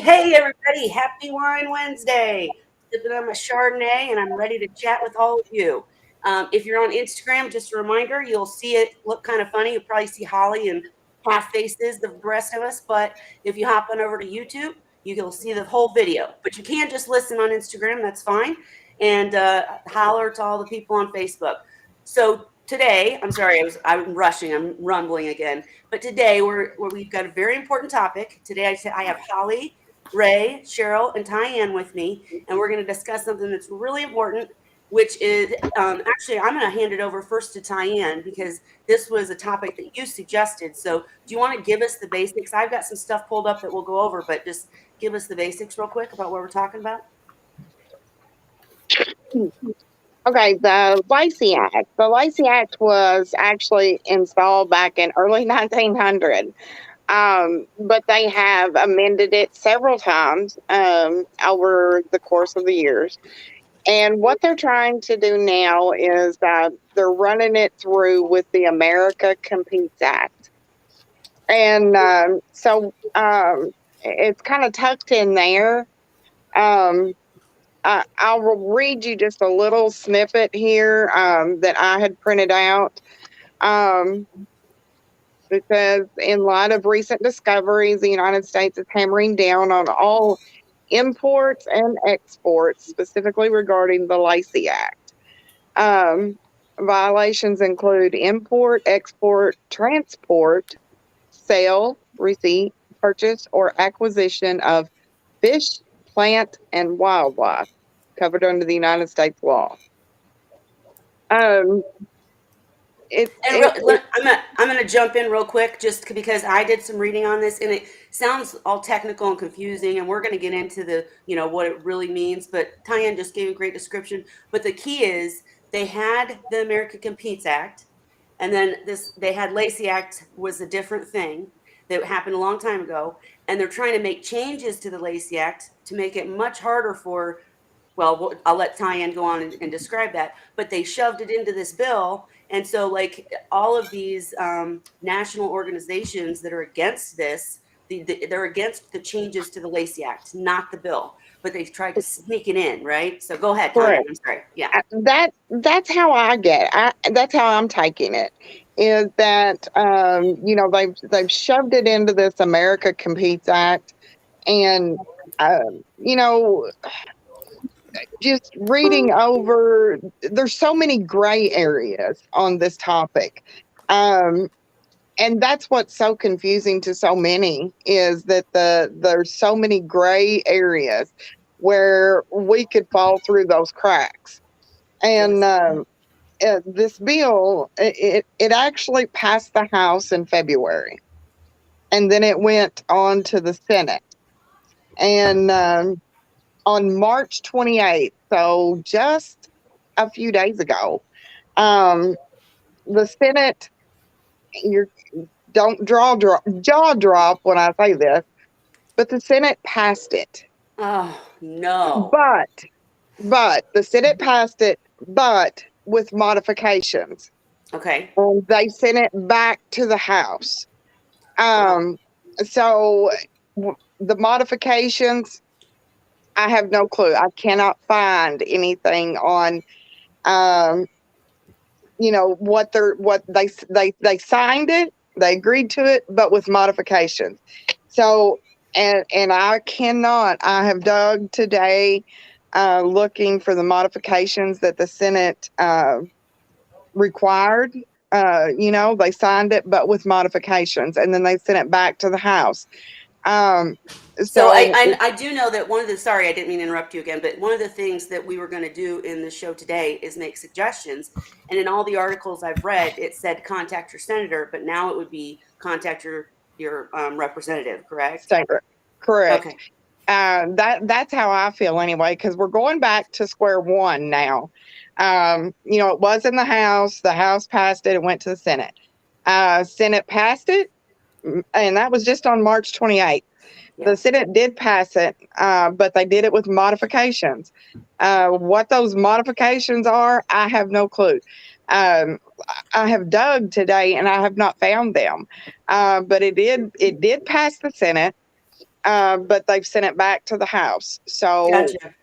Hey, everybody. Happy Wine Wednesday. Sipping on my Chardonnay, and I'm ready to chat with all of you. If you're on Instagram, just a reminder, you'll see it look kind of funny. You'll probably see Holly and half faces, the rest of us. But if you hop on over to YouTube, you'll see the whole video. But you can just listen on Instagram. That's fine. And holler to all the people on Facebook. So today, I'm sorry, I'm rushing. I'm rumbling again. But today we've got a very important topic. Today I have Holly, Ray, Cheryl, and Tyann with me, and we're going to discuss something that's really important, which is actually I'm going to hand it over first to Tyann because this was a topic that you suggested. So do you want to give us the basics? I've got some stuff pulled up that we'll go over, but just give us the basics real quick about what we're talking about. Okay, the Lacey Act. The Lacey Act was actually installed back in early 1900, but they have amended it several times over the course of the years. And what they're trying to do now is they're running it through with the America Competes Act. And it's kind of tucked in there. I will read you just a little snippet here that I had printed out. It says, in light of recent discoveries, the United States is hammering down on all imports and exports, specifically regarding the Lacey Act. Violations include import, export, transport, sale, receipt, purchase, or acquisition of fish, plant, and wildlife covered under the United States law. I'm going to jump in real quick just because I did some reading on this, and it sounds all technical and confusing, and we're going to get into the what it really means. But Tyann just gave a great description. But the key is they had the America Competes Act, and then they had Lacey Act was a different thing that happened a long time ago, and they're trying to make changes to the Lacey Act to make it much harder for, well, I'll let Tyann go on and describe that, but they shoved it into this bill. And so like all of these national organizations that are against this, they're against the changes to the Lacey Act, not the bill, but they've tried to sneak it in, right? So go ahead, Tyann, I'm sorry. Yeah. That's how I get it. That's how I'm taking it. Is that they've shoved it into this America Competes Act, and just reading over, there's so many gray areas on this topic, and that's what's so confusing to so many is that there's so many gray areas where we could fall through those cracks, and this bill, it actually passed the House in February, and then it went on to the Senate. And on March 28th, so just a few days ago, the Senate, don't jaw drop when I say this, but the Senate passed it. Oh, no. But the Senate passed it, but with modifications. Okay. And they sent it back to the House. So the modifications, I have no clue. I cannot find anything on, what they signed it, they agreed to it, but with modifications. So, and I have dug today, looking for the modifications that the Senate required. They signed it, but with modifications, and then they sent it back to the House. So I do know that sorry, I didn't mean to interrupt you again, but one of the things that we were going to do in the show today is make suggestions. And in all the articles I've read, it said contact your senator, but now it would be contact your representative, correct? Correct. Okay. That's how I feel anyway, because we're going back to square one now. It was in the House passed it, it went to the Senate. Senate passed it, and that was just on March 28th. Yeah. The Senate did pass it, but they did it with modifications. What those modifications are, I have no clue. I have dug today and I have not found them. But it did pass the Senate. but they've sent it back to the House. So Gotcha.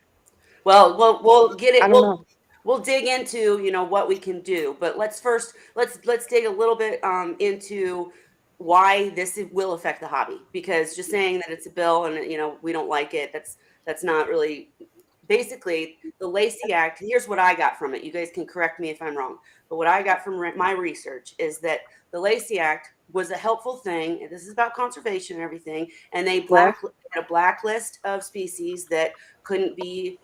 Well, we'll get I it. don't know. We'll dig into what we can do, but let's dig a little bit into why this will affect the hobby, because just saying that it's a bill and we don't like it, that's not really. Basically, the Lacey Act, here's what I got from it. You guys can correct me if I'm wrong, but what I got from my research is that the Lacey Act was a helpful thing. And this is about conservation and everything, and they Yes. had a blacklist of species that couldn't be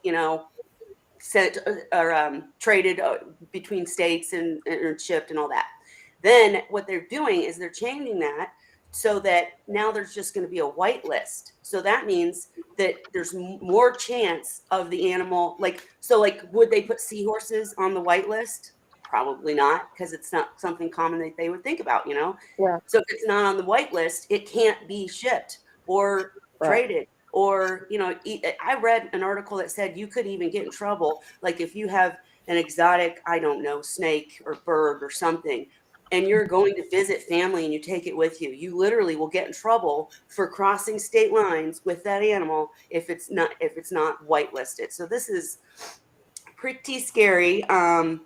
sent or traded between states and or shipped and all that. Then what they're doing is they're changing that so that now there's just going to be a white list. So that means that there's more chance of the animal, like would they put seahorses on the white list? Probably not, because it's not something common that they would think about. Yeah. So if it's not on the white list, it can't be shipped or Right. traded. Or I read an article that said you could even get in trouble, like if you have an exotic, I don't know, snake or bird or something, and you're going to visit family and you take it with you, you literally will get in trouble for crossing state lines with that animal if it's not whitelisted. So this is pretty scary. And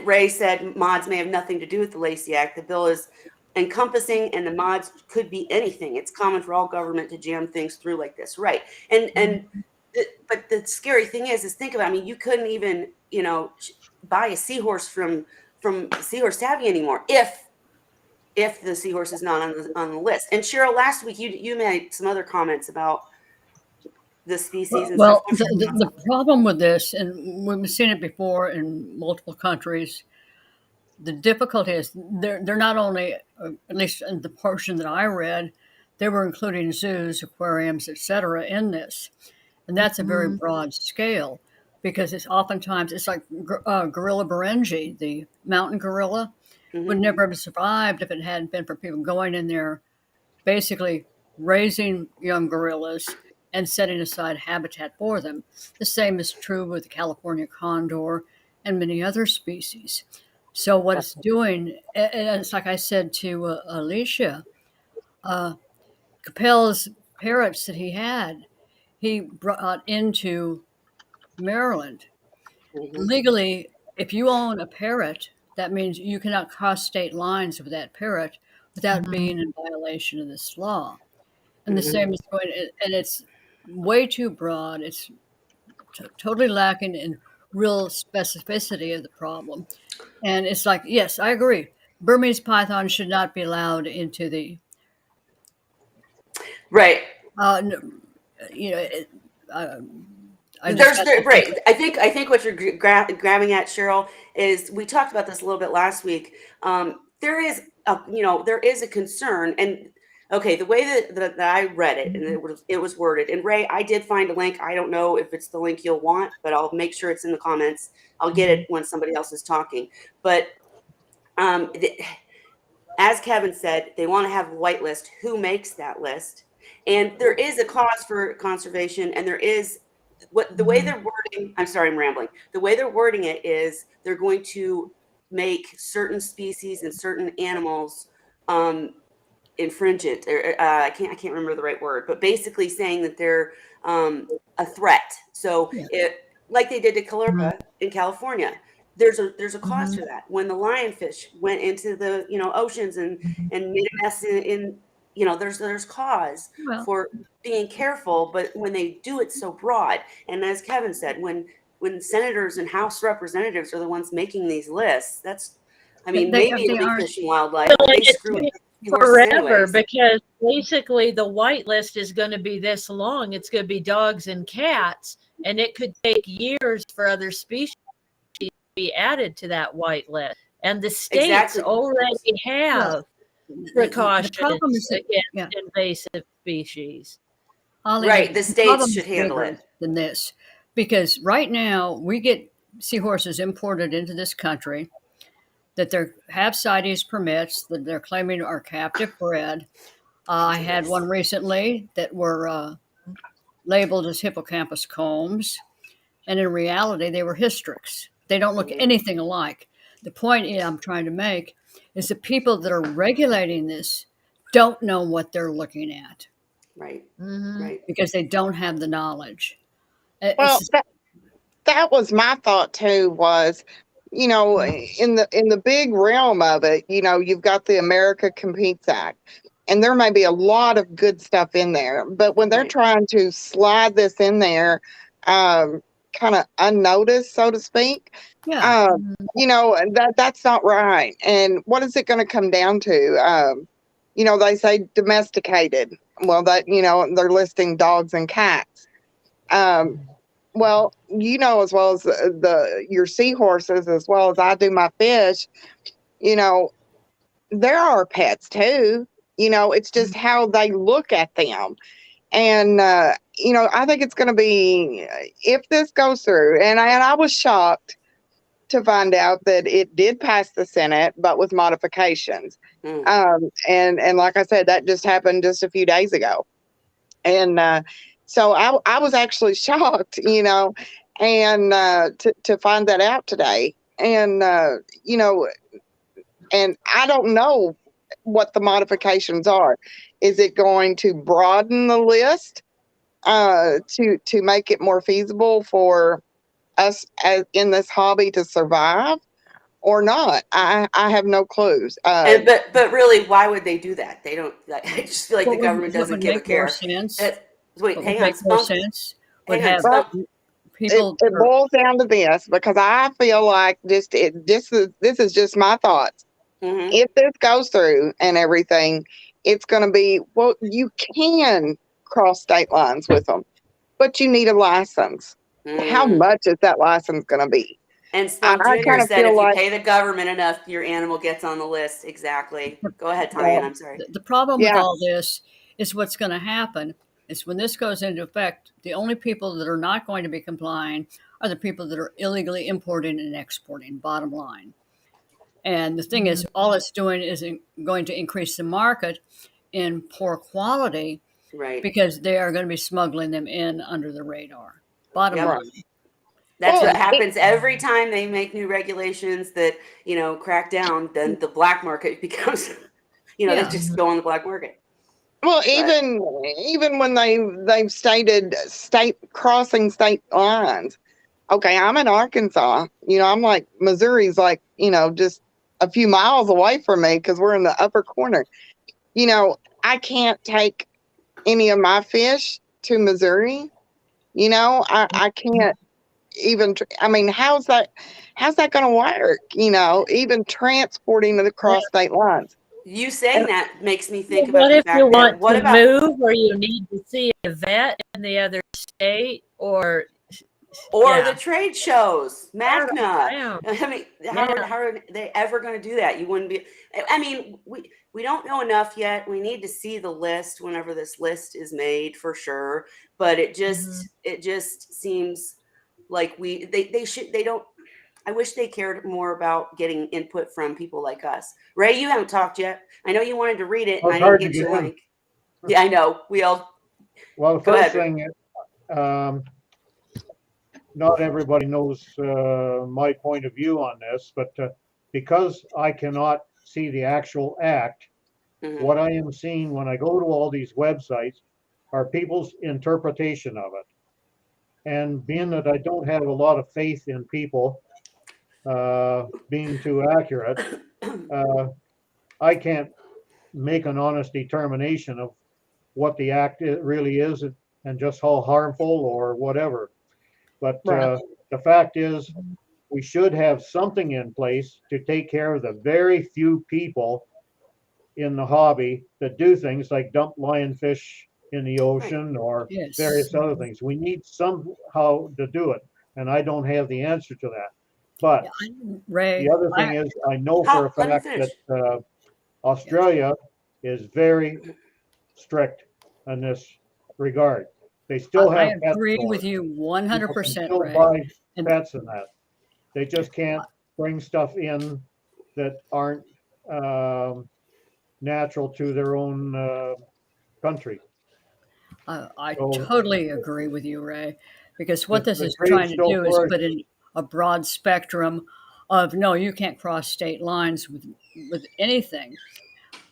Ray said mods may have nothing to do with the Lacey Act. The bill is encompassing, and the mods could be anything. It's common for all government to jam things through like this, right? But the scary thing is think about. I mean, you couldn't even buy a seahorse from Seahorse Savvy anymore if the seahorse is not on the list. And Cheryl, last week you made some other comments about the species and Well, stuff. the problem with this, and we've seen it before in multiple countries, the difficulty is they're not only, at least in the portion that I read, they were including zoos, aquariums, etc. in this, and that's a very broad scale because it's oftentimes it's like gorilla Berenji, the mountain gorilla, would never have survived if it hadn't been for people going in there, basically raising young gorillas and setting aside habitat for them. The same is true with the California condor and many other species. So what it's doing, and it's like I said to Alicia, Capel's parrots that he brought into Maryland. Legally, if you own a parrot, that means you cannot cross state lines with that parrot without being in violation of this law. And the same is going, and it's way too broad. It's totally lacking in real specificity of the problem. And it's like, yes, I agree. Burmese python should not be allowed into the, Right. you know, I There's just got right. I think what you're grabbing at, Cheryl, is we talked about this a little bit last week. There is a concern, and okay, the way that I read it, and it was worded. And Ray, I did find a link. I don't know if it's the link you'll want, but I'll make sure it's in the comments. I'll get it when somebody else is talking. But as Kevin said, they want to have a white list. Who makes that list? And there is a cause for conservation, and there is the way they're wording. I'm sorry, I'm rambling. The way they're wording it is they're going to make certain species and certain animals infringent. Or, I can't remember the right word, but basically saying that they're a threat. So like they did to Calurpa in California. There's a cause for that. When the lionfish went into the oceans and made a mess in there's cause for being careful, but when they do it so broad, and as Kevin said, when senators and House representatives are the ones making these lists, that's maybe it'll be Fish and Wildlife. Well, They it's screw forever anyways. because basically the white list is going to be this long. It's going to be dogs and cats, and it could take years for other species to be added to that white list. And the states already have precautions against invasive species. Holly, right, the states should handle it. Than this, because right now we get seahorses imported into this country that they have CITES permits that they're claiming are captive bred. I had one recently that were labeled as hippocampus combs, and in reality, they were hystrix. They don't look anything alike. The point I'm trying to make is the people that are regulating this don't know what they're looking at. Right. Mhm. Right. because they don't have the knowledge. Well, It's that was my thought too, was, in the big realm of it, you've got the America Competes Act, and there may be a lot of good stuff in there, but when they're Right. trying to slide this in there, kind of unnoticed, so to speak, yeah, that's not right. And what is it going to come down to? They say domesticated. Well, they're listing dogs and cats. Well, as well as your seahorses, as well as I do my fish, you know, there are pets too. It's just how they look at them. And, I think it's going to be, if this goes through, and I was shocked to find out that it did pass the Senate, but with modifications. And like I said, that just happened just a few days ago. And so I was actually shocked, and to find that out today. And, and I don't know what the modifications are. Is it going to broaden the list to make it more feasible for us in this hobby to survive, or not? I have no clues. But really, why would they do that? They don't. I just feel like the government what doesn't would give a make more care. sense? Wait, What would hang on, make more Spunk. sense would Hang on, have Spunk. people. It boils down to this, because I feel like this is just my thoughts. Mhm. If this goes through and everything, it's going to be, well, you can cross state lines with them, but you need a license. How Mm. much is that license going to be? And Spunk I Jr. kind of said feel if you like, pay the government enough, your animal gets on the list. Exactly. Go ahead, yeah, Tyann. I'm sorry. The problem with yeah, all this is what's going to happen is when this goes into effect, the only people that are not going to be complying are the people that are illegally importing and exporting, bottom line. And the thing is, all it's doing is going to increase the market in poor quality Right. because they are going to be smuggling them in under the radar. Bottom Yep. right. line. That's Well, what happens every time they make new regulations that, crack down, then the black market becomes, they Yeah. just go on the black market. well, But even when they've stated crossing state lines. Okay, I'm in Arkansas. I'm like, Missouri's like, just a few miles away from me because we're in the upper corner. I can't take any of my fish to Missouri. I can't even, I mean, how's that going to work? Even transporting it across state lines. you saying And that makes me Well, think about what the if you fact that want what to about move or you need to see a vet in the other state or or the yeah. trade shows, I MACNA. don't I mean, yeah. how are they ever going to do that? You wouldn't be. I mean, we don't know enough yet. We need to see the list whenever this list is made for sure. But it Mhm. just seems like they should they don't. I wish they cared more about getting input from people like us. Ray, you haven't talked yet. I know you wanted to read it, and Well, I it's didn't hard to get you get the in. link. Yeah, I know. We all Well, the go first ahead. thing, not everybody knows my point of view on this, but because I cannot see the actual act, Mhm. what I am seeing when I go to all these websites are people's interpretation of it. And being that I don't have a lot of faith in people being too accurate, I can't make an honest determination of what the act really is and just how harmful or whatever. But Right. the fact is, we should have something in place to take care of the very few people in the hobby that do things like dump lionfish in the ocean or Yes. various other things. We need somehow to do it, and I don't have the answer to that. But Ray, the other thing is, I know for a Let me fact finish. that Australia is very strict in this regard. They still I have pet agree with stores. you People can 100%, still Ray. buy And pets in that. They just can't bring stuff in that aren't natural to their own country. I So totally agree with you, Ray, because what this the is trade trying to still do is put flourishes. in a broad spectrum of no, you can't cross state lines with anything.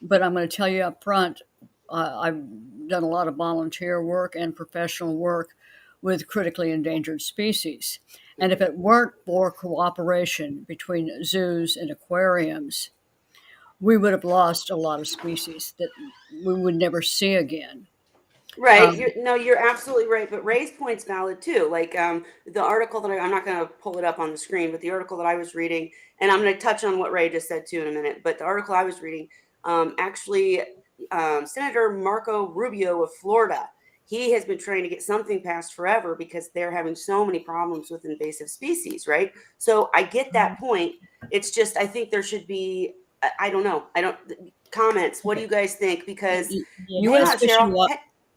But I'm going to tell you up front, I've done a lot of volunteer work and professional work with critically endangered species. And if it weren't for cooperation between zoos and aquariums, we would have lost a lot of species that we would never see again. Right. Um, You're absolutely right. But Ray's point's valid too. Like the article that I'm not going to pull it up on the screen, but the article that I was reading, and I'm going to touch on what Ray just said too in a minute. But the article I was reading, actually, Senator Marco Rubio of Florida, he has been trying to get something passed forever because they're having so many problems with invasive species. Right. So I get that point. It's just I think there should be. I don't know. I don't comments. What do you guys think? Because hang U.S. on, Fish and Cheryl.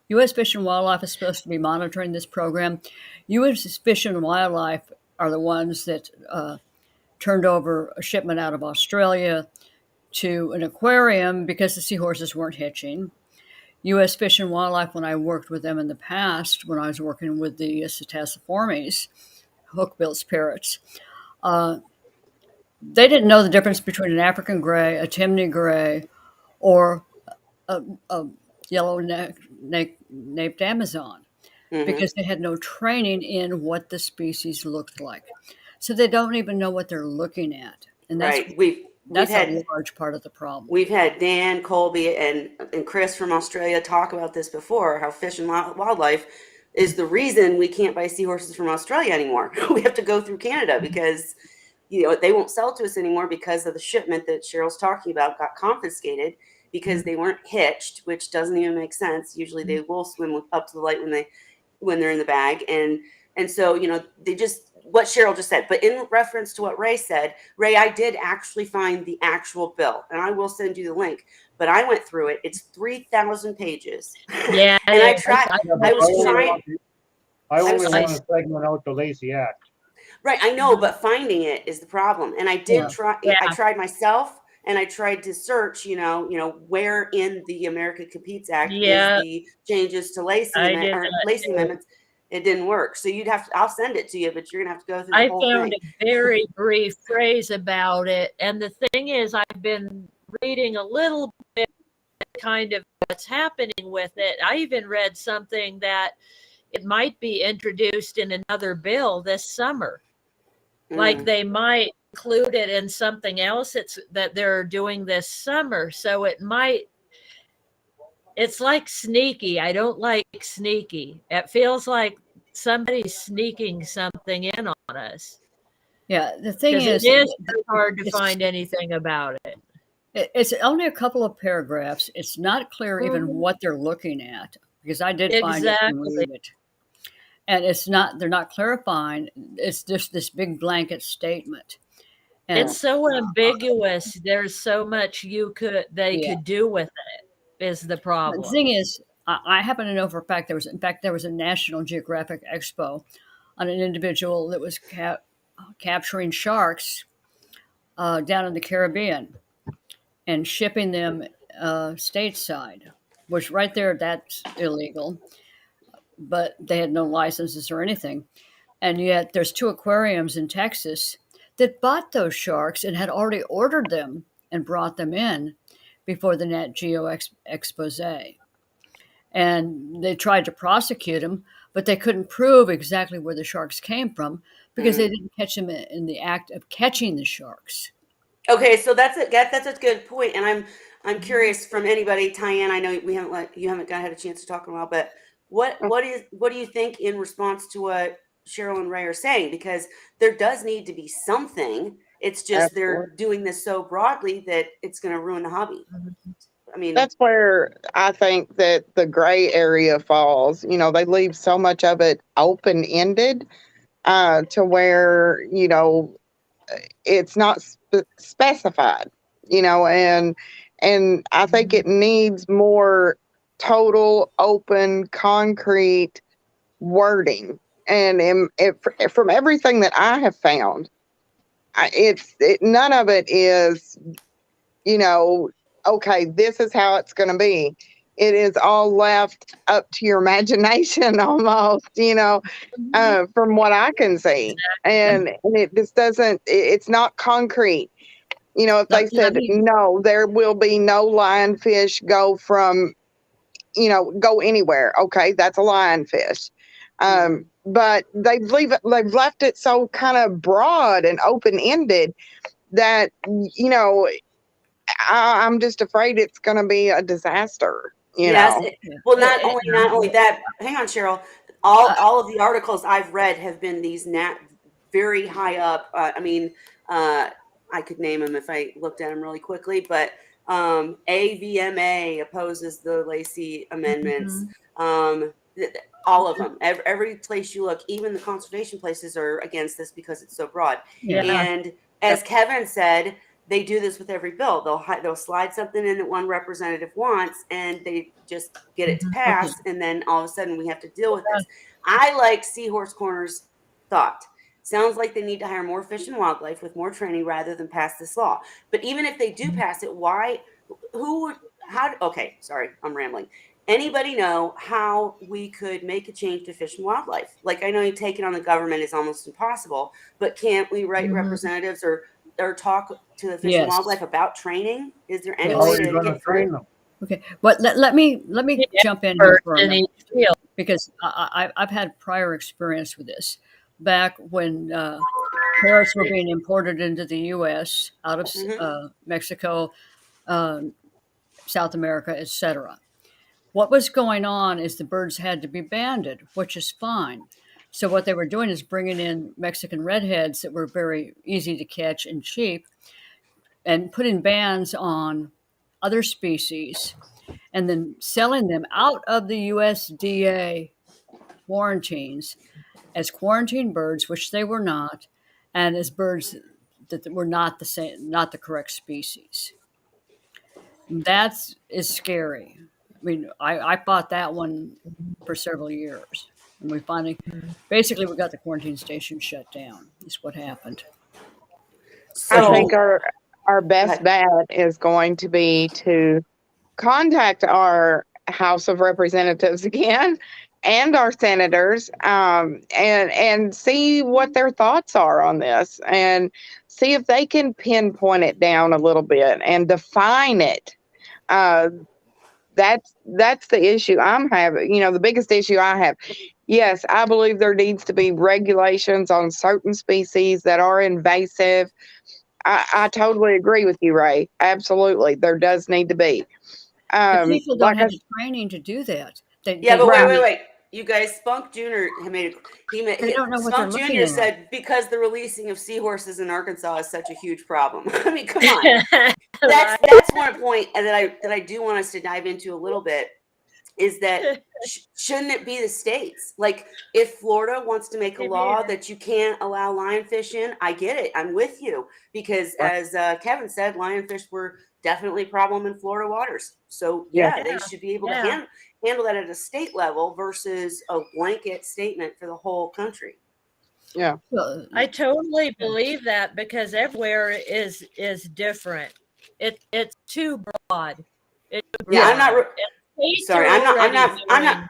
U.S. Fish and Wildlife is supposed to be monitoring this program. U.S. Fish and Wildlife are the ones that turned over a shipment out of Australia to an aquarium because the seahorses weren't hitching. U.S. Fish and Wildlife, when I worked with them in the past, when I was working with the Cetaciformes, hook-billed parrots, they didn't know the difference between an African gray, a Timney gray, or a yellow-naped Amazon because they had no training in what the species looked like. So they don't even know what they're looking at. And Right. that's a large part of the problem. We've had Dan, Colby, and Chris from Australia talk about this before, how Fish and Wildlife is the reason we can't buy seahorses from Australia anymore. We have to go through Canada because they won't sell to us anymore because of the shipment that Cheryl's talking about got confiscated because they weren't hitched, which doesn't even make sense. Usually they will swim up to the light when they're in the bag. And so, they just, what Cheryl just said, but in reference to what Ray said, Ray, I did actually find the actual bill and I will send you the link, but I went through it. It's 3,000 pages. Yeah. And I tried, I was trying. I only want to segment out the Lacey Act. Right. I know, but finding it is the problem. And I did try, I tried myself and I tried to search, where in the America Competes Act is the changes to Lacey Amendments. It didn't work. So I'll send it to you, but you're going to have to go through the whole thing. I found a very brief phrase about it. And the thing is, I've been reading a little bit kind of what's happening with it. I even read something that it might be introduced in another bill this summer. Like they might include it in something else that they're doing this summer. So it's like sneaky. I don't like sneaky. It feels like somebody's sneaking something in on us. Yeah, the thing is, it is hard to find anything about it. It's only a couple of paragraphs. It's not clear even what they're looking at because I did find it and read it. And they're not clarifying. It's just this big blanket statement. And it's so ambiguous. There's so much they could do with it is the problem. The thing is, I happen to know for a fact there was a National Geographic Expo on an individual that was capturing sharks down in the Caribbean and shipping them stateside, which right there, that's illegal. But they had no licenses or anything. And yet there's 2 aquariums in Texas that bought those sharks and had already ordered them and brought them in before the Nat Geo expose. And they tried to prosecute them, but they couldn't prove exactly where the sharks came from because they didn't catch them in the act of catching the sharks. Okay, so that's a good point. And I'm curious from anybody, Tyann, I know you haven't had a chance to talk in a while, but what do you think in response to what Cheryl and Ray are saying? Because there does need to be something. It's just they're doing this so broadly that it's going to ruin the hobby. I mean, that's where I think that the gray area falls. They leave so much of it open-ended to where, it's not specified, and I think it needs more total, open, concrete wording. And from everything that I have found, none of it is, okay, this is how it's going to be. It is all left up to your imagination almost, from what I can see. And it just doesn't, it's not concrete. If they said, no, there will be no lionfish go from go anywhere. Okay, that's a lionfish. But they've left it so kind of broad and open ended that I'm just afraid it's going to be a disaster. Yes. Well, not Yeah. only that. Hang on, Cheryl. All of the articles I've read have been these very high up. I could name them if I looked at them really quickly, but AVMA opposes the Lacey amendments. All of them. Every place you look, even the conservation places are against this because it's so broad. Yeah. And as Kevin said, they do this with every bill. They'll slide something in that one representative wants, and they just get it to pass, and then all of a sudden we have to deal with this. I like Seahorse Corner's thought. Sounds like they need to hire more fish and wildlife with more training rather than pass this law. But even if they do pass it, okay, sorry, I'm rambling. Anybody know how we could make a change to fish and wildlife? Like, I know you take it on the government is almost impossible, but can't we write representatives or talk to the fish and wildlife about training? Is there any way to get train them? Okay, but let me jump in here for a minute, because I've had prior experience with this. Back when parrots were being imported into the U.S. out of Mexico, South America, etc. What was going on is the birds had to be banded, which is fine. So what they were doing is bringing in Mexican redheads that were very easy to catch and cheap, and putting bans on other species, and then selling them out of the USDA quarantines as quarantine birds, which they were not, and as birds that were not the same, not the correct species. That is scary. I mean, I fought that one for several years, and we finally, basically, we got the quarantine station shut down. Is what happened. I think our best bet is going to be to contact our House of Representatives again and our senators, and see what their thoughts are on this, and see if they can pinpoint it down a little bit and define it. That's the issue I'm having. The biggest issue I have. Yes, I believe there needs to be regulations on certain species that are invasive. I totally agree with you, Ray. Absolutely, there does need to be. But people don't have the training to do that. But wait. You guys, Spunk Jr. They don't know what they're Spunk looking Jr. at. said because the releasing of seahorses in Arkansas is such a huge problem. I mean, come on. That's one point that I do want us to dive into a little bit, is that shouldn't it be the states? Like, if Florida wants to make a law that you can't allow lionfish in, I get it. I'm with you, because as Kevin said, lionfish were definitely a problem in Florida waters. So they should be able to handle that at a state level versus a blanket statement for the whole country. Yeah, I totally believe that, because everywhere is different. It's too broad. I'm not. Sorry, I'm not.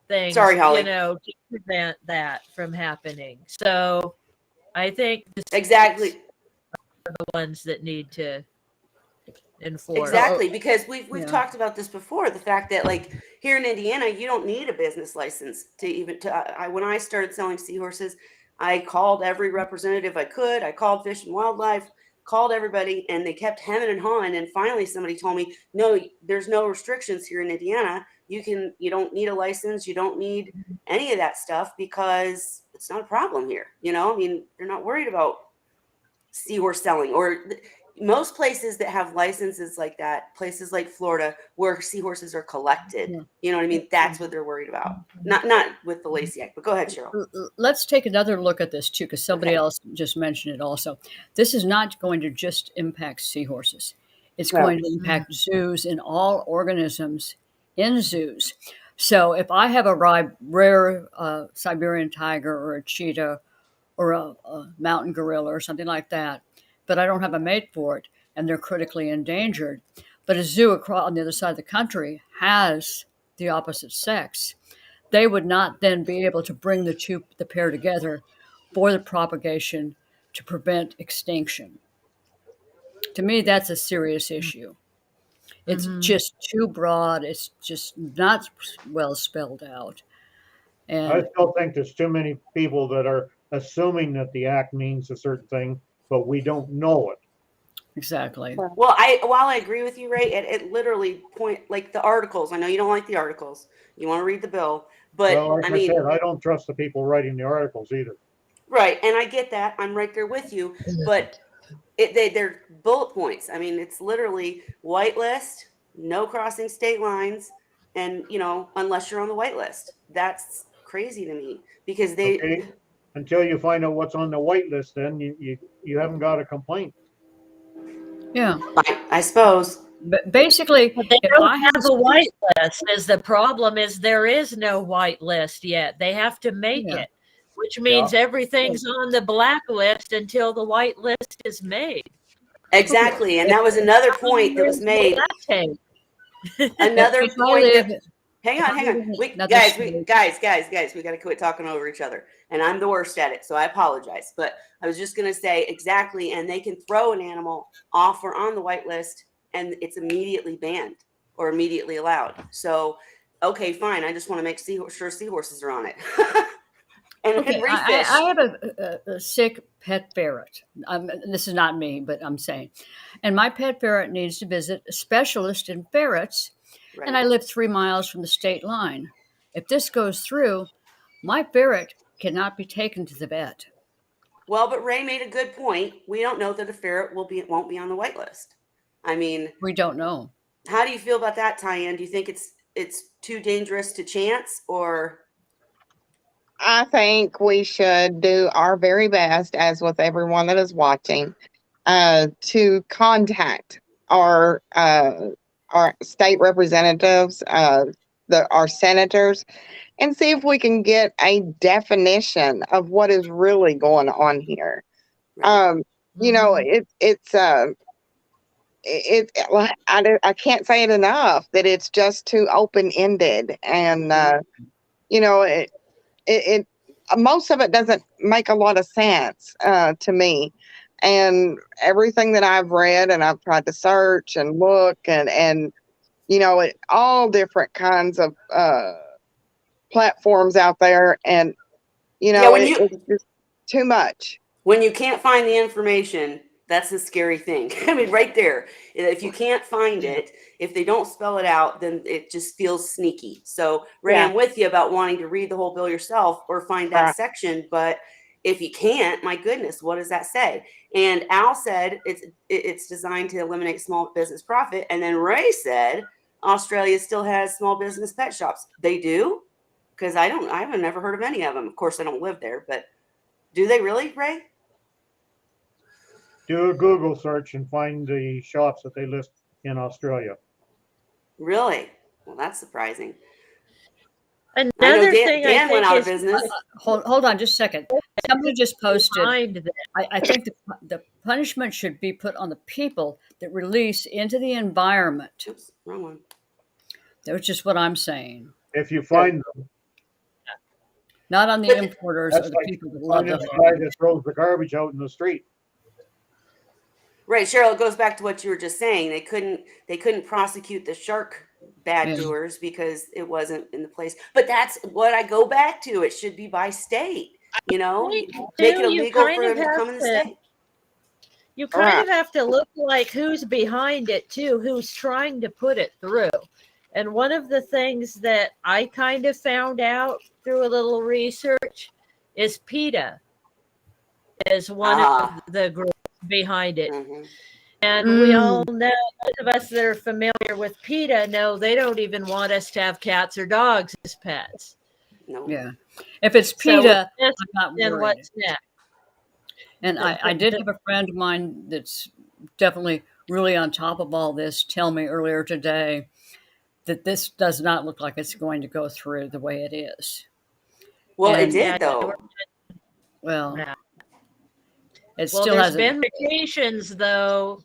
Things, sorry, Holly. To prevent that from happening. So, I think exactly are the ones that need to enforce. Exactly, because we've talked about this before. The fact that, like, here in Indiana, you don't need a business license to even when I started selling seahorses, I called every representative I could. I called Fish and Wildlife, called everybody, and they kept hemming and hawing. And finally, somebody told me, "No, there's no restrictions here in Indiana. You don't need a license. You don't need any of that stuff because it's not a problem here." I mean, they're not worried about seahorse selling, or most places that have licenses like that, places like Florida, where seahorses are collected. You know what I mean? That's what they're worried about. Not with the Lacey Act, but go ahead, Cheryl. Let's take another look at this too, because somebody else just mentioned it also. This is not going to just impact seahorses. It's going to impact zoos and all organisms in zoos. So if I have a rare Siberian tiger or a cheetah or a mountain gorilla or something like that, but I don't have a mate for it, and they're critically endangered, but a zoo across on the other side of the country has the opposite sex, they would not then be able to bring the pair together for the propagation to prevent extinction. To me, that's a serious issue. It's Mhm. just too broad. It's just not well spelled out. I And still think there's too many people that are assuming that the act means a certain thing, but we don't know it. exactly. Well, while I agree with you, Ray, it literally like the articles. I know you don't like the articles. You want to read the bill, but Well, like I I mean, said, I don't trust the people writing the articles either. right, and I get that. I'm right there with you, but they're bullet points. I mean, it's literally whitelist, no crossing state lines, and unless you're on the whitelist. That's crazy to me because Okay, until you find out what's on the white list, then you haven't got a complaint. Yeah. I suppose. But basically, But they if don't I have have a white list. Is the problem is there is no white list yet. They have to make Yeah. it, which means everything's on the black list until the white list is made. Exactly, and that was another point that was made. Another if I point live, that. Hang on. We another guys, state, we got to quit talking over each other. And I'm the worst at it, so I apologize. But I was just going to say exactly, and they can throw an animal off or on the white list, and it's immediately banned or immediately allowed. So, okay, fine. I just want to make sure seahorses are on it. and okay, reef fish. I have a sick pet ferret. This is not me, but I'm saying, and my pet ferret needs to visit a specialist in ferrets, Right. and I live 3 miles from the state line. If this goes through, my ferret cannot be taken to the vet. Well, but Ray made a good point. We don't know that a ferret won't be on the white list. I mean, We don't know. how do you feel about that, Tyann? Do you think it's too dangerous to chance, or? I think we should do our very best, as with everyone that is watching, to contact our state representatives, our senators, and see if we can get a definition of what is really going on here. Right. I can't say it enough that it's just too open ended, and it most of it doesn't make a lot of sense to me. And everything that I've read and I've tried to search and look and all different kinds of platforms out there, and it's just too much. When you can't find the information, that's a scary thing. I mean, right there. If you can't find it, if they don't spell it out, then it just feels sneaky. So, Ray, Yeah. I'm with you about wanting to read the whole bill yourself or find that Right. section. But if you can't, my goodness, what does that say? And Al said it's designed to eliminate small business profit. And then Ray said Australia still has small business pet shops. They do? Because I haven't never heard of any of them. Of course, I don't live there, but do they really, Ray? Do a Google search and find the shops that they list in Australia. Really? Well, that's surprising. Another thing Dan I went think out of is business. Hold on just a second. Somebody just posted. behind that. I think the punishment should be put on the people that release into the environment. Oops, wrong one. That's just what I'm saying. If you find them, Not on the importers or that's the like people that love finding the the guy that throws the garbage out in the street. Right, Cheryl, it goes back to what you were just saying. They couldn't prosecute the shark bad doers because it wasn't in the place. But that's what I go back to. It should be by state. Make it illegal for them to come in the state. You kind of have to look like who's behind it too, who's trying to put it through. And one of the things that I kind of found out through a little research is PETA is one of the groups behind it. Mm-hmm. And we all know, those of us that are familiar with PETA know they don't even want us to have cats or dogs as pets. No. Yeah. If it's PETA, so I'm not then worried. what's next? And I did have a friend of mine that's definitely really on top of all this tell me earlier today that this does not look like it's going to go through the way it is. Well, And- it did though. Well, Yeah. it Well, still there's hasn't. been modifications though.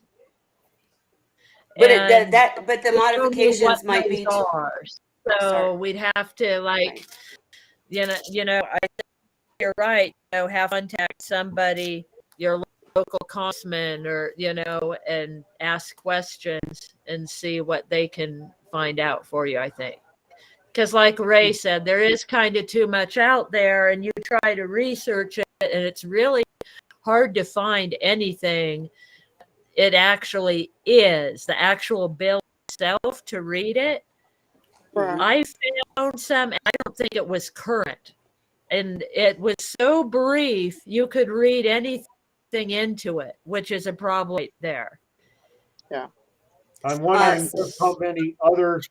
But and but the we don't know modifications what might those be. are. So Sorry. we'd have to Right. I think you're right. Have contact somebody, your local congressman or, and ask questions and see what they can find out for you, I think. Because like Ray said, there is kind of too much out there, and you try to research it, and it's really hard to find anything it actually is, the actual bill itself, to read it. Right. I found some, I don't think it was current. And it was so brief, you could read anything into it, which is a problem right there. I'm wondering just how many other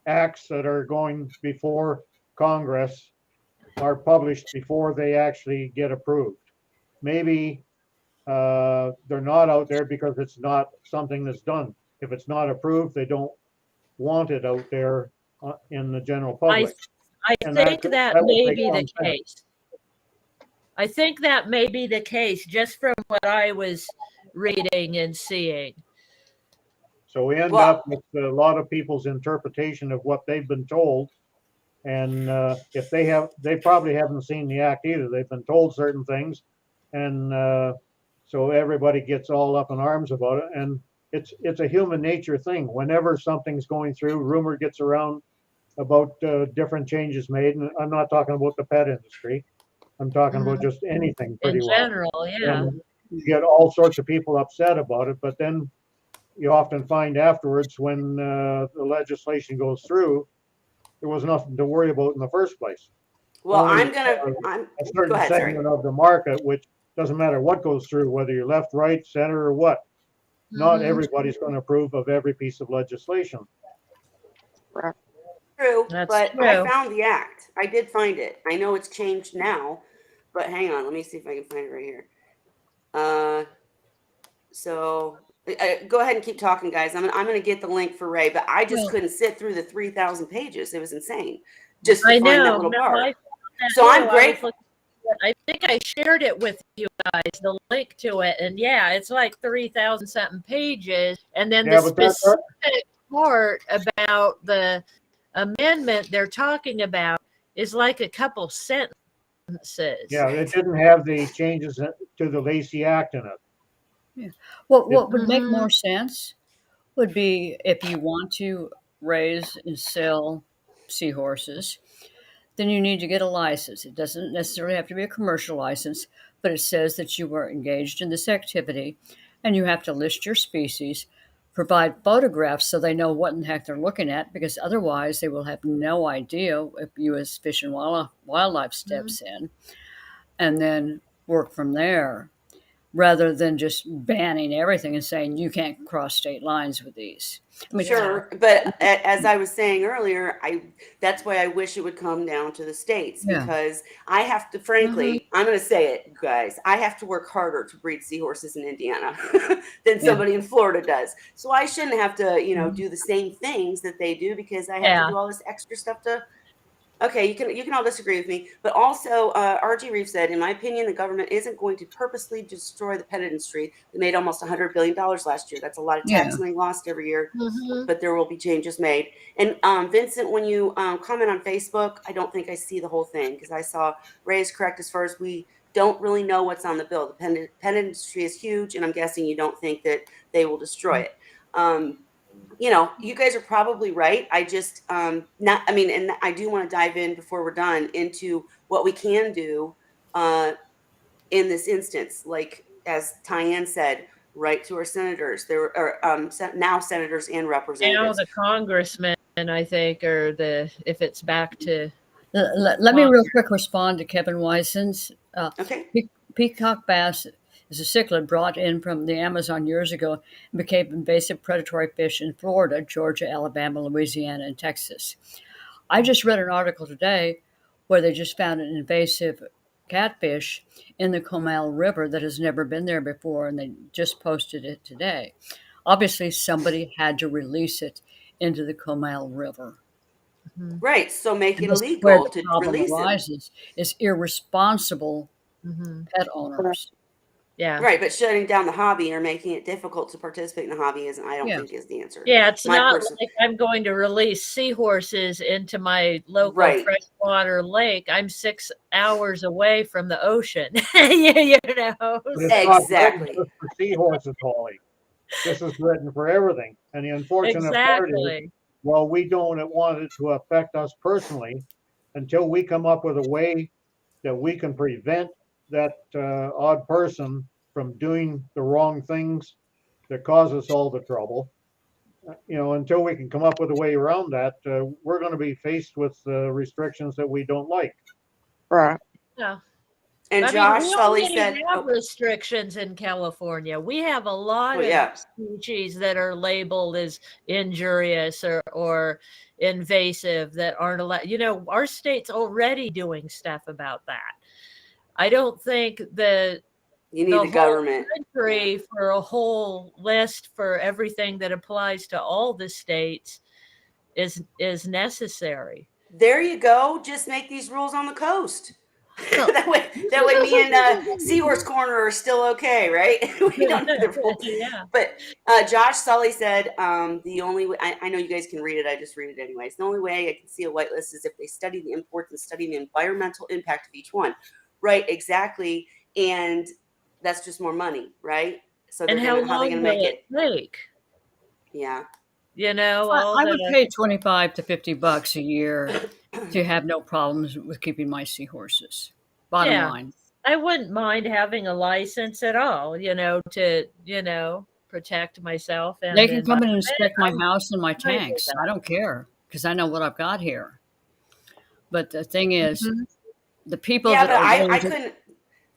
acts that are going before Congress are published before they actually get approved. Maybe they're not out there because it's not something that's done. If it's not approved, they don't want it out there in the general public. I And think that would may make be the some sense. case. I think that may be the case just from what I was reading and seeing. So we end Well- up with a lot of people's interpretation of what they've been told. And if they probably haven't seen the act either. They've been told certain things. And so everybody gets all up in arms about it. And it's a human nature thing. Whenever something's going through, rumor gets around about different changes made. And I'm not talking about the pet industry. I'm talking about just anything pretty In well. general, yeah. And you get all sorts of people upset about it, but then you often find afterwards when the legislation goes through, there was nothing to worry about in the first place. Well, Only I'm a certain go ahead, sorry. segment of the market, which doesn't matter what goes through, whether you're left, right, center, or what. Not everybody's going to approve of every piece of legislation. True, That's but true. I found the act. I did find it. I know it's changed now, but hang on. Let me see if I can find it right here. So go ahead and keep talking, guys. I'm going to get the link for Ray, but I just Well- couldn't sit through the 3,000 pages. It was insane just to I find that know. little No, part. I found that So I'm too. grateful. I think I shared it with you guys, the link to it. And yeah, it's like 3,000 something pages. And then Yeah, the but that's specific part about the amendment they're talking about is like a couple sentences. Yeah, it didn't have the changes to the Lacey Act in it. What would make Mhm. more sense would be if you want to raise and sell seahorses, then you need to get a license. It doesn't necessarily have to be a commercial license, but it says that you were engaged in this activity and you have to list your species, provide photographs so they know what in the heck they're looking at, because otherwise they will have no idea if U.S. Fish and Wildlife steps in, and then work from there, rather than just banning everything and saying you can't cross state lines with these. I mean, Sure, but as I was saying earlier, that's why I wish it would come down to the states, Yeah. because I have to, frankly, I'm going to say it, guys, I have to work harder to breed seahorses in Indiana than somebody in Florida does. So I shouldn't have to, do the same things that they do, because I have Yeah. to do all this extra stuff to. Okay, you can all disagree with me, but also R.G. Reeve said, in my opinion, the government isn't going to purposely destroy the pet industry. They made almost $100 billion last year. That's a lot of tax money lost every year, but there will be changes made. And Vincent, when you comment on Facebook, I don't think I see the whole thing, because I saw Ray is correct as far as we don't really know what's on the bill. The pet industry is huge, and I'm guessing you don't think that they will destroy it. You guys are probably right. I just and I do want to dive in before we're done into what we can do in this instance. Like, as Tyann said, write to our senators. There are now senators and Now representatives. the congressman, I think, or if it's back to. let me real quick respond to Kevin Weisson's. Okay. Peacock bass is a cichlid brought in from the Amazon years ago and became invasive predatory fish in Florida, Georgia, Alabama, Louisiana, and Texas. I just read an article today where they just found an invasive catfish in the Comal River that has never been there before, and they just posted it today. Obviously, somebody had to release it into the Comal River. Right. So make it This is where illegal the to problem release it. arises, is irresponsible pet owners. Yeah. Right, but shutting down the hobby or making it difficult to participate in the hobby I don't Yeah. think is the answer. Yeah, it's My not person, like I'm going to release seahorses into my local right. freshwater lake. I'm 6 hours away from the ocean. you know. But it's not written Exactly. just for seahorses, Holly. This is written for everything. And the unfortunate part is, Exactly. while we don't want it to affect us personally, until we come up with a way that we can prevent that odd person from doing the wrong things that cause us all the trouble, until we can come up with a way around that, we're going to be faced with restrictions that we don't like. Right. Yeah. And I mean, Josh we Sully already said, have restrictions in California. We have a lot well, of yeah, species that are labeled as injurious or invasive that aren't allowed. Our state's already doing stuff about that. I don't think the you need the whole government. country for a whole list for everything that applies to all the states is necessary. There you go. Just make these rules on the coast. Well, that way, me and Seahorse Corner are still okay, right? We don't need the rules. Yeah. But Josh Sully said the only way I know you guys can read it. I just read it anyways. The only way I can see a whitelist is if they study the imports and study the environmental impact of each one. Right, exactly. And that's just more money, right? So And how how are they long gonna will make it take? Yeah. All I would the pay $25 to $50 a year to have no problems with keeping my seahorses. Bottom yeah. line. I wouldn't mind having a license at all, to, protect myself and They the can come and environment. inspect my I'm house and my fine with tanks. I that. don't care because I know what I've got here. But the thing is, Mhm. the people Yeah, that but are I going to couldn't.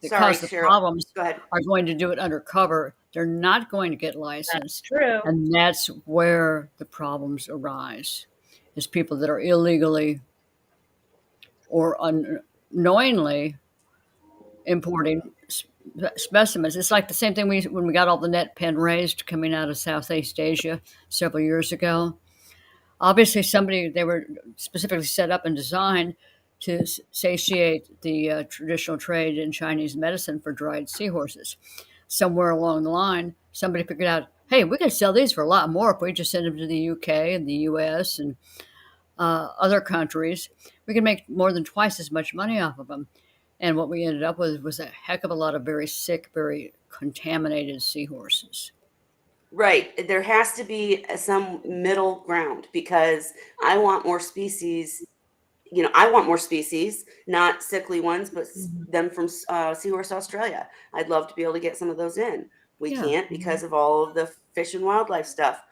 that Sorry, cause the Cheryl. problems Go ahead. are going to do it undercover. They're not going to get That's licensed. true. And that's where the problems arise, is people that are illegally or unknowingly importing specimens. It's like the same thing when we got all the net pen raised coming out of Southeast Asia several years ago. Obviously, they were specifically set up and designed to satiate the traditional trade in Chinese medicine for dried seahorses. Somewhere along the line, somebody figured out, hey, we could sell these for a lot more if we just send them to the UK and the US and other countries. We could make more than twice as much money off of them. And what we ended up with was a heck of a lot of very sick, very contaminated seahorses. Right. There has to be some middle ground because I want more species. I want more species, not sickly ones, but Mhm. them from Seahorse Australia. I'd love to be able to get some of those in. We Yeah. can't because of all of the fish and wildlife stuff.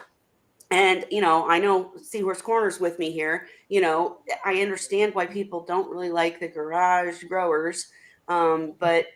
And, I know Seahorse Corner's with me here. I understand why people don't really like the garage growers. But,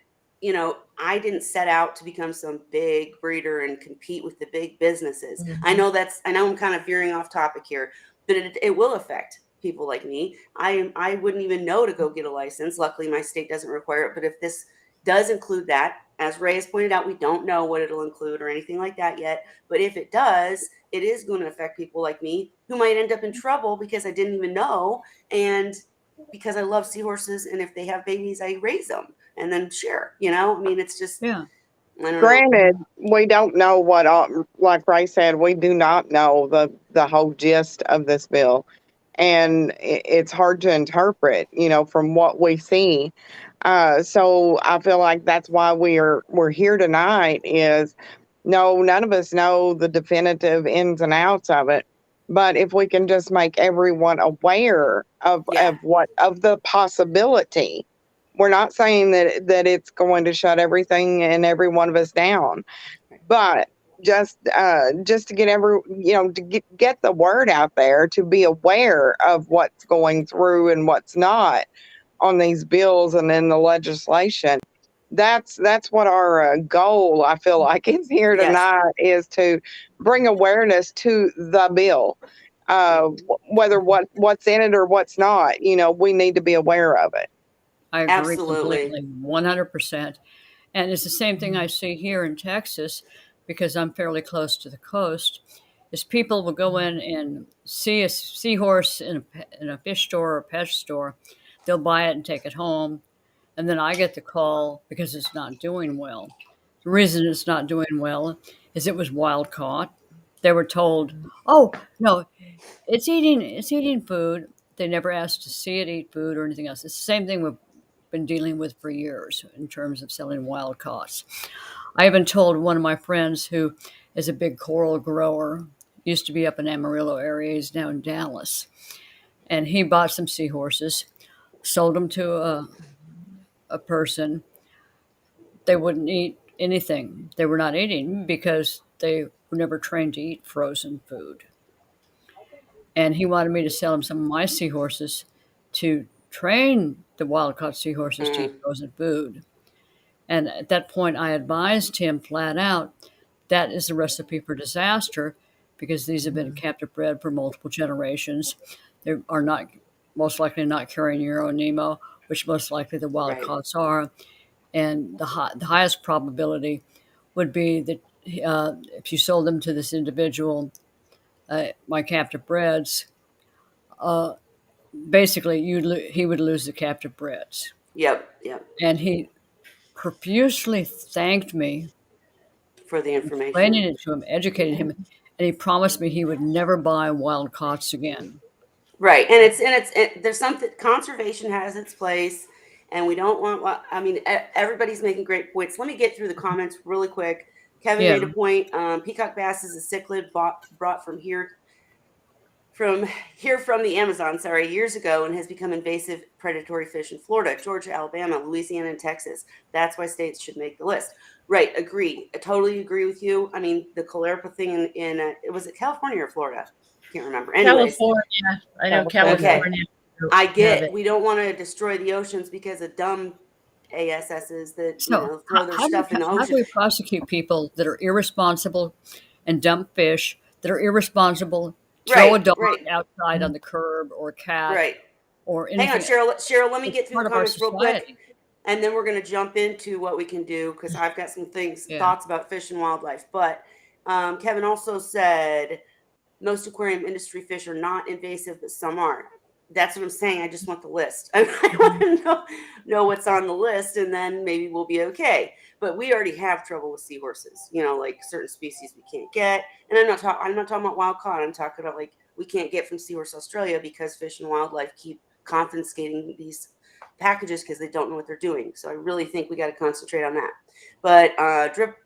I didn't set out to become some big breeder and compete with the big businesses. I Mhm. know I know I'm kind of veering off topic here, but it will affect people like me. I wouldn't even know to go get a license. Luckily, my state doesn't require it. But if this does include that, as Ray has pointed out, we don't know what it'll include or anything like that yet. But if it does, it is going to affect people like me who might end up in trouble because I didn't even know. And because I love seahorses, and if they have babies, I raise them and then share. I mean, it's just, Yeah. I don't know. Granted, we don't know what, like Ray said, we do not know the whole gist of this bill, and it's hard to interpret, from what we see. So I feel like that's why we're here tonight. Is no, none of us know the definitive ins and outs of it. But if we can just make everyone aware of Yeah. of the possibility, we're not saying that it's going to shut everything and every one of us down, but just to get to get the word out there, to be aware of what's going through and what's not on these bills and in the legislation. That's what our goal, I feel like, is here Yes. tonight, is to bring awareness to the bill. Whether what's in it or what's not, we need to be aware of it. I agree Absolutely. completely, 100%. And it's the same thing I see here in Texas because I'm fairly close to the coast. Is people will go in and see a seahorse in a fish store or pet store. They'll buy it and take it home. And then I get the call because it's not doing well. The reason it's not doing well is it was wild caught. They were told, "Oh no, it's eating food." They never asked to see it eat food or anything else. It's the same thing we've been dealing with for years in terms of selling wild caughts. I even told one of my friends who is a big coral grower, used to be up in Amarillo area, he's now in Dallas, and he bought some seahorses, sold them to a person. They wouldn't eat anything. They were not eating because they were never trained to eat frozen food. And he wanted me to sell him some of my seahorses to train the wild caught seahorses to eat frozen food. And at that point, I advised him flat out that is a recipe for disaster because these have been captive bred for multiple generations. They are not most likely not carrying Euro which most likely the wild Right. caughts are. And the highest probability would be that if you sold them to this individual, my captive breds, basically he would lose the captive breds. Yep. Yep. And he profusely thanked me, For the explaining information. it to him, educating him, and he promised me he would never buy wild caughts again. Right. And there's something, conservation has its place, and we don't want, I mean, everybody's making great points. Let me get through the comments really quick. Kevin Yeah. made a point. Peacock bass is a cichlid brought from the Amazon, years ago, and has become invasive predatory fish in Florida, Georgia, Alabama, Louisiana, and Texas. That's why states should make the list. Right, agree. I totally agree with you. I mean, the cholera thing in was it California or Florida? Can't remember. Anyways, California. I know California. I have get it. we don't want to destroy the oceans because of dumb ASSs that So throw their stuff in the how do ocean. we prosecute people that are irresponsible and dump fish, that are irresponsible, throw a dog outside on the curb or a cat Right. or anything? Hang on, Cheryl, let me get through part the of our comments real quick. society. And then we're going to jump into what we can do because I've got some thoughts about fish and wildlife. But Kevin also said most aquarium industry fish are not invasive, but some are. That's what I'm saying. I just want the list. I want to know what's on the list, and then maybe we'll be okay. But we already have trouble with seahorses. Like certain species we can't get. And I'm not talking about wild caught. I'm talking about like we can't get from Seahorse Australia because Fish and Wildlife keep confiscating these packages because they don't know what they're doing. So I really think we got to concentrate on that. But Drip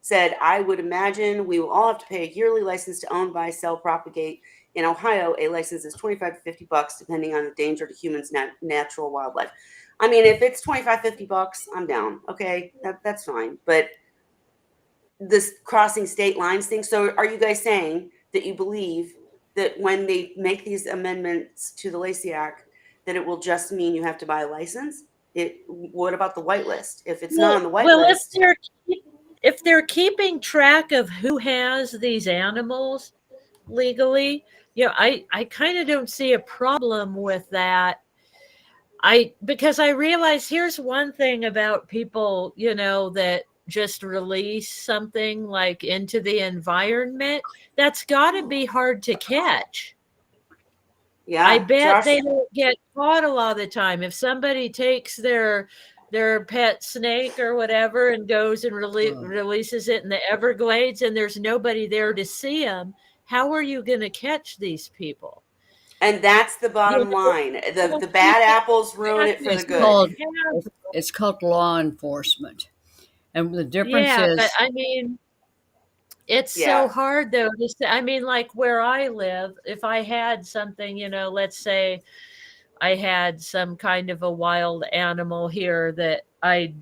said, I would imagine we will all have to pay a yearly license to own, buy, sell, propagate. In Ohio, a license is $25 to $50, depending on the danger to humans, natural wildlife. I mean, if it's $25, $50, I'm down. Okay, that's fine. But this crossing state lines thing. So are you guys saying that you believe that when they make these amendments to the Lacey Act, that it will just mean you have to buy a license? What about the whitelist? If it's not on the whitelist, if they're keeping track of who has these animals legally, I kind of don't see a problem with that. Because I realize here's one thing about people, that just release something like into the environment, that's got to be hard to catch. Yeah, I bet Josh, they don't get caught a lot of the time. If somebody takes their pet snake or whatever and goes and releases it in the Everglades and there's nobody there to see them, how are you going to catch these people? And that's the bottom line. The bad apples ruin it for the good. It's called law enforcement. And the difference is... but I mean, it's so hard, though. I mean, like where I live, if I had something, let's say I had some kind of a wild animal here that I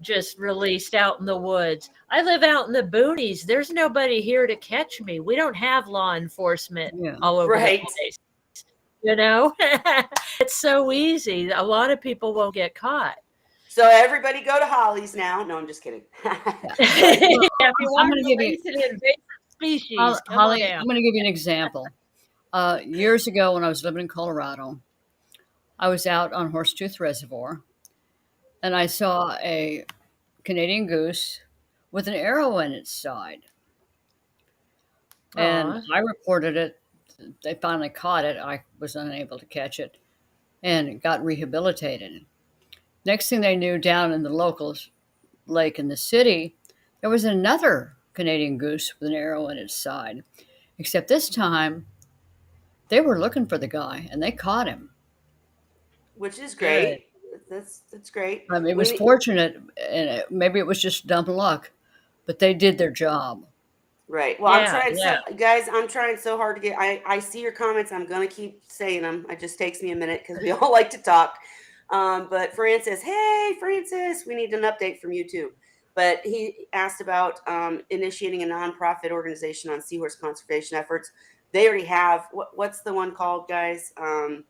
just released out in the woods. I live out in the boonies. There's nobody here to catch me. We don't have law enforcement all over the place. It's so easy. A lot of people won't get caught. So everybody go to Holly's now. No, I'm just kidding. I'm going to give you species. Holly, I'm going to give you an example. Years ago when I was living in Colorado, I was out on Horsetooth Reservoir and I saw a Canadian goose with an arrow in its side. And I reported it. They finally caught it. I was unable to catch it and it got rehabilitated. Next thing they knew, down in the locals, lake in the city, there was another Canadian goose with an arrow in its side. Except this time, they were looking for the guy and they caught him. which is Good. great. That's great. I mean, it We was need- fortunate, and maybe it was just dumb luck, but they did their job. Right. Well, I'm Yeah, trying yeah. so guys, I'm trying so hard to get I see your comments. I'm gonna keep saying them. It just takes me a minute because we all like to talk. But Francis, hey Francis, we need an update from you too. But he asked about initiating a nonprofit organization on seahorse conservation efforts. They already have what's the one called, guys? Oh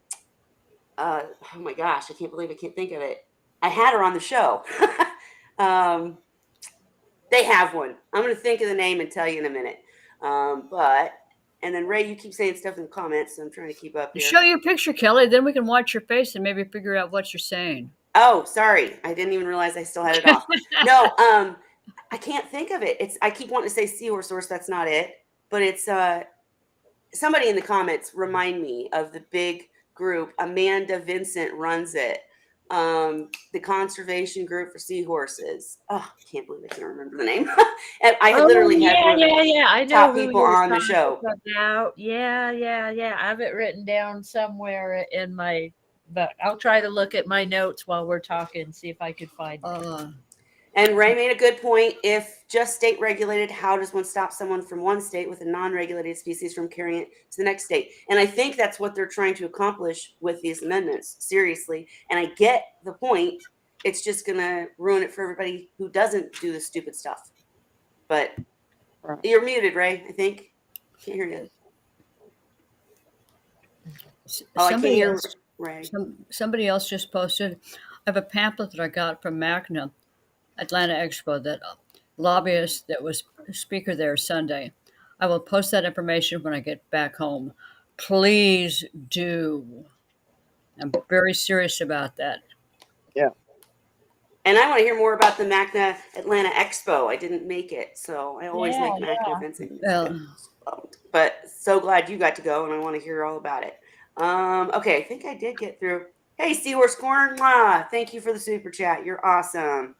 my gosh, I can't believe I can't think of it. I had her on the show. They have one. I'm going to think of the name and tell you in a minute. And then Ray, you keep saying stuff in the comments, so I'm trying to keep up here. Show your picture, Kelly, then we can watch your face and maybe figure out what you're saying. Oh, sorry. I didn't even realize I still had it off. No, I can't think of it. I keep wanting to say Seahorse source. That's not it. But it's somebody in the comments remind me of the big group. Amanda Vincent runs it. The conservation group for seahorses. Oh, I can't believe I can't remember the name. And I had literally had one of the I know top who people you're on the talking show. about. Yeah. I have it written down somewhere in my, but I'll try to look at my notes while we're talking, see if I could find it. And Ray made a good point. If just state regulated, how does one stop someone from one state with a non-regulated species from carrying it to the next state? And I think that's what they're trying to accomplish with these amendments, seriously. And I get the point. It's just going to ruin it for everybody who doesn't do the stupid stuff. But you're muted, Ray, I think. Can't hear you. Oh, I can't hear Ray. Somebody else just posted. I have a pamphlet that I got from MACNA Atlanta Expo that lobbyist that was speaker there Sunday. I will post that information when I get back home. Please do. I'm very serious about that. Yeah. And I want to hear more about the MACNA Atlanta Expo. I didn't make it, so I always make MACNA events. But so glad you got to go, and I want to hear all about it. Okay, I think I did get through. Hey, Seahorse Corn, thank you for the super chat. You're awesome.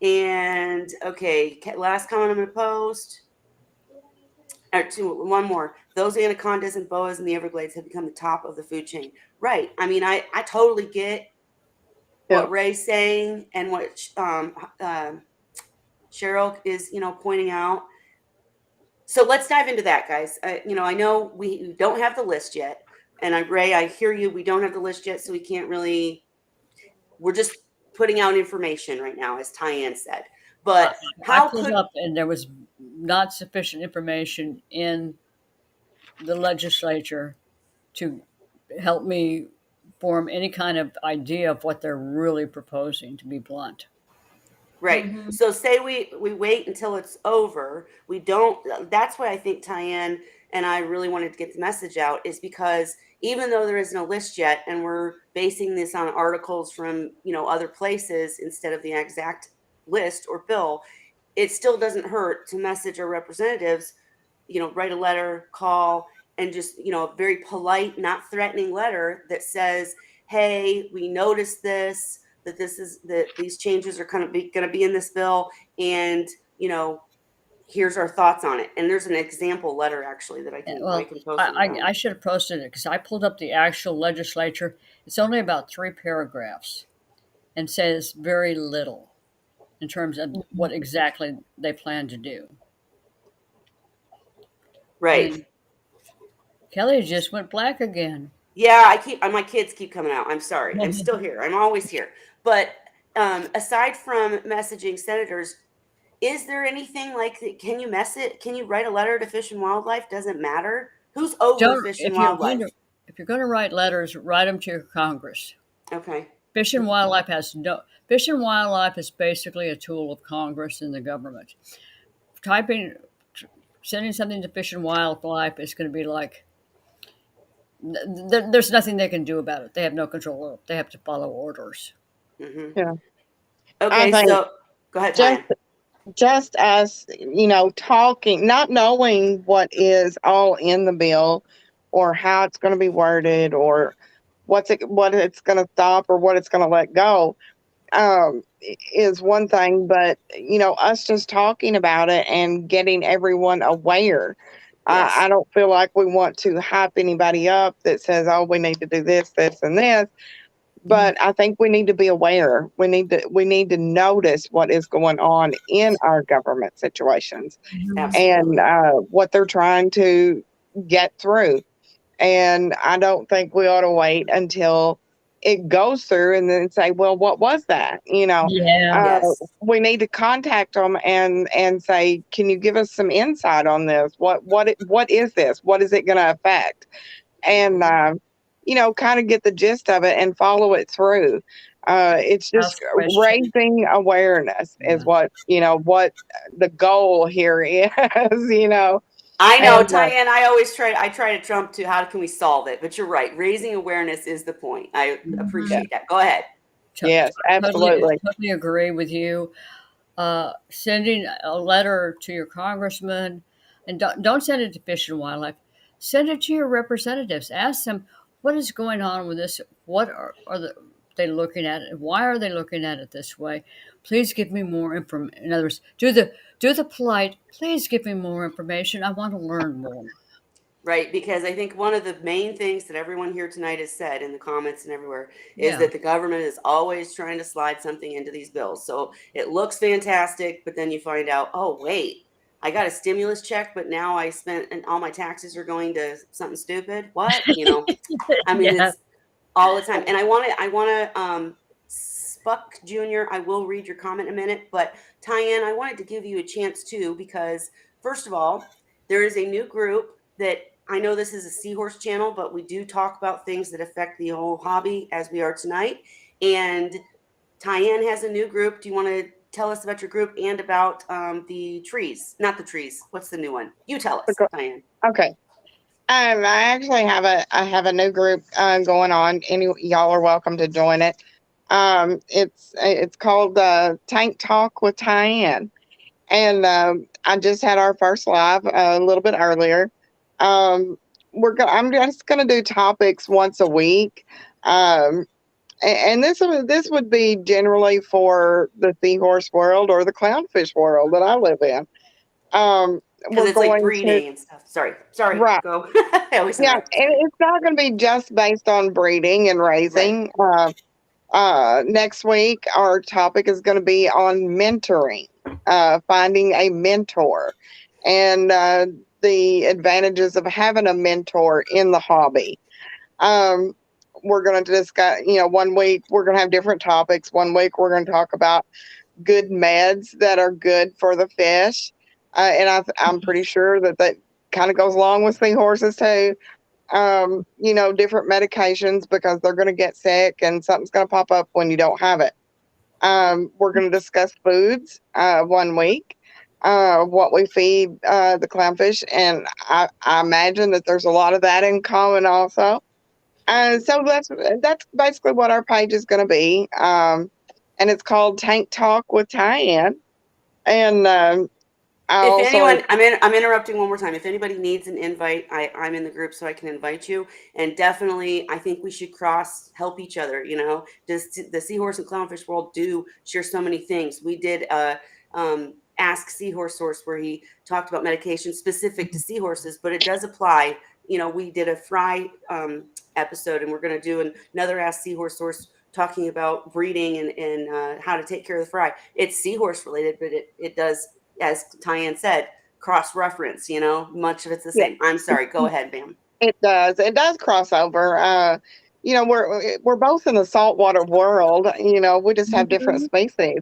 And okay, last comment I'm going to post. One more. Those anacondas and boas in the Everglades have become the top of the food chain. Right. I mean, I totally get what Ray's saying and what Cheryl is, pointing out. So let's dive into that, guys. I know we don't have the list yet. And Ray, I hear you. We don't have the list yet, so we can't really. We're just putting out information right now, as Tyann said. But how could up and there was not sufficient information in the legislature to help me form any kind of idea of what they're really proposing, to be blunt. Right. Mm-hmm. So say we wait until it's over. We don't. That's why I think Tyann and I really wanted to get the message out, is because even though there isn't a list yet, and we're basing this on articles from other places instead of the exact list or bill, it still doesn't hurt to message our representatives. Write a letter, call, and just a very polite, not threatening letter that says, "Hey, we noticed this. That these changes are going to be in this bill, and here's our thoughts on it." And there's an example letter actually that I can post. I should have posted it because I pulled up the actual legislature. It's only about 3 paragraphs and says very little in terms of what exactly they plan to do. Right. And Kelly just went black again. Yeah, my kids keep coming out. I'm sorry. I'm still here. I'm always here. But aside from messaging senators, is there anything like that? Can you write a letter to Fish and Wildlife? Doesn't matter. Who's over Fish and Wildlife? If you're going to write letters, write them to your Congress. Okay. Fish and Wildlife is basically a tool of Congress and the government. Sending something to Fish and Wildlife is going to be like, there's nothing they can do about it. They have no control over it. They have to follow orders. Mm-hmm. Yeah. Okay, so go ahead. Just as talking, not knowing what is all in the bill, or how it's going to be worded, or what it's going to stop, or what it's going to let go. is one thing, but us just talking about it and getting everyone aware. Yes. I don't feel like we want to hype anybody up that says, "Oh, we need to do this, this, and this." But I think we need to be aware. We need to notice what is going on in our government situations Absolutely. and what they're trying to get through. And I don't think we ought to wait until it goes through and then say, "Well, what was that?" Yeah. Yes. We need to contact them and say, "Can you give us some insight on this? What is this? What is it going to affect?" And kind of get the gist of it and follow it through. It's just Ask questions. raising awareness is Yeah. what the goal here is. I know, And, Tyann, I try to jump to how can we solve it, but you're right. Raising awareness is the point. I appreciate that. Go ahead. yes, Totally, absolutely. totally agree with you. Sending a letter to your congressman, and don't send it to Fish and Wildlife. Send it to your representatives. Ask them what is going on with this. What they looking at it? Why are they looking at it this way? Please give me more information. In other words, do the polite. Please give me more information. I want to learn more. Right, because I think one of the main things that everyone here tonight has said in the comments and everywhere is Yeah. that the government is always trying to slide something into these bills. So it looks fantastic, but then you find out, oh wait, I got a stimulus check, but now I spent and all my taxes are going to something stupid. What? I mean, Yeah. it's all the time. And I want to Spuck Jr., I will read your comment in a minute, but Tyann, I wanted to give you a chance too, because first of all, there is a new group that I know this is a Seahorse channel, but we do talk about things that affect the whole hobby as we are tonight. And Tyann has a new group. Do you want to tell us about your group and about the trees? Not the trees. What's the new one? You tell us, Tyann. Okay. I actually have a new group going on. Y'all are welcome to join it. It's called Tank Talk with Tyann, and I just had our first live a little bit earlier. I'm just gonna do topics once a week, and this would be generally for the seahorse world or the clownfish world that I live in. Because We're it's like going to breeding and stuff. Sorry, right. go. I always Yeah, interrupt. and it's not going to be just based on breeding and raising. Next week, our topic is going to be on mentoring, finding a mentor, and the advantages of having a mentor in the hobby. We're going to discuss, 1 week we're going to have different topics. 1 week we're going to talk about good meds that are good for the fish. And I'm pretty sure that kind of goes along with seahorses too. Different medications because they're going to get sick and something's going to pop up when you don't have it. We're going to discuss foods 1 week, what we feed the clownfish. And I imagine that there's a lot of that in common also. So that's basically what our page is going to be. And it's called Tank Talk with Tyann. And I If also, anyone, I'm interrupting one more time. If anybody needs an invite, I'm in the group so I can invite you. And definitely, I think we should help each other. Just the Seahorse and Clownfish world do share so many things. We did Ask Seahorse Source where he talked about medication specific to seahorses, but it does apply. We did a fry episode, and we're going to do another Ask Seahorse Source talking about breeding and how to take care of the fry. It's seahorse related, but it does, as Tyann said, cross-reference, much of it's the yeah, same. I'm sorry. Go ahead, ma'am. it does cross over. We're both in the saltwater world. We just have different species.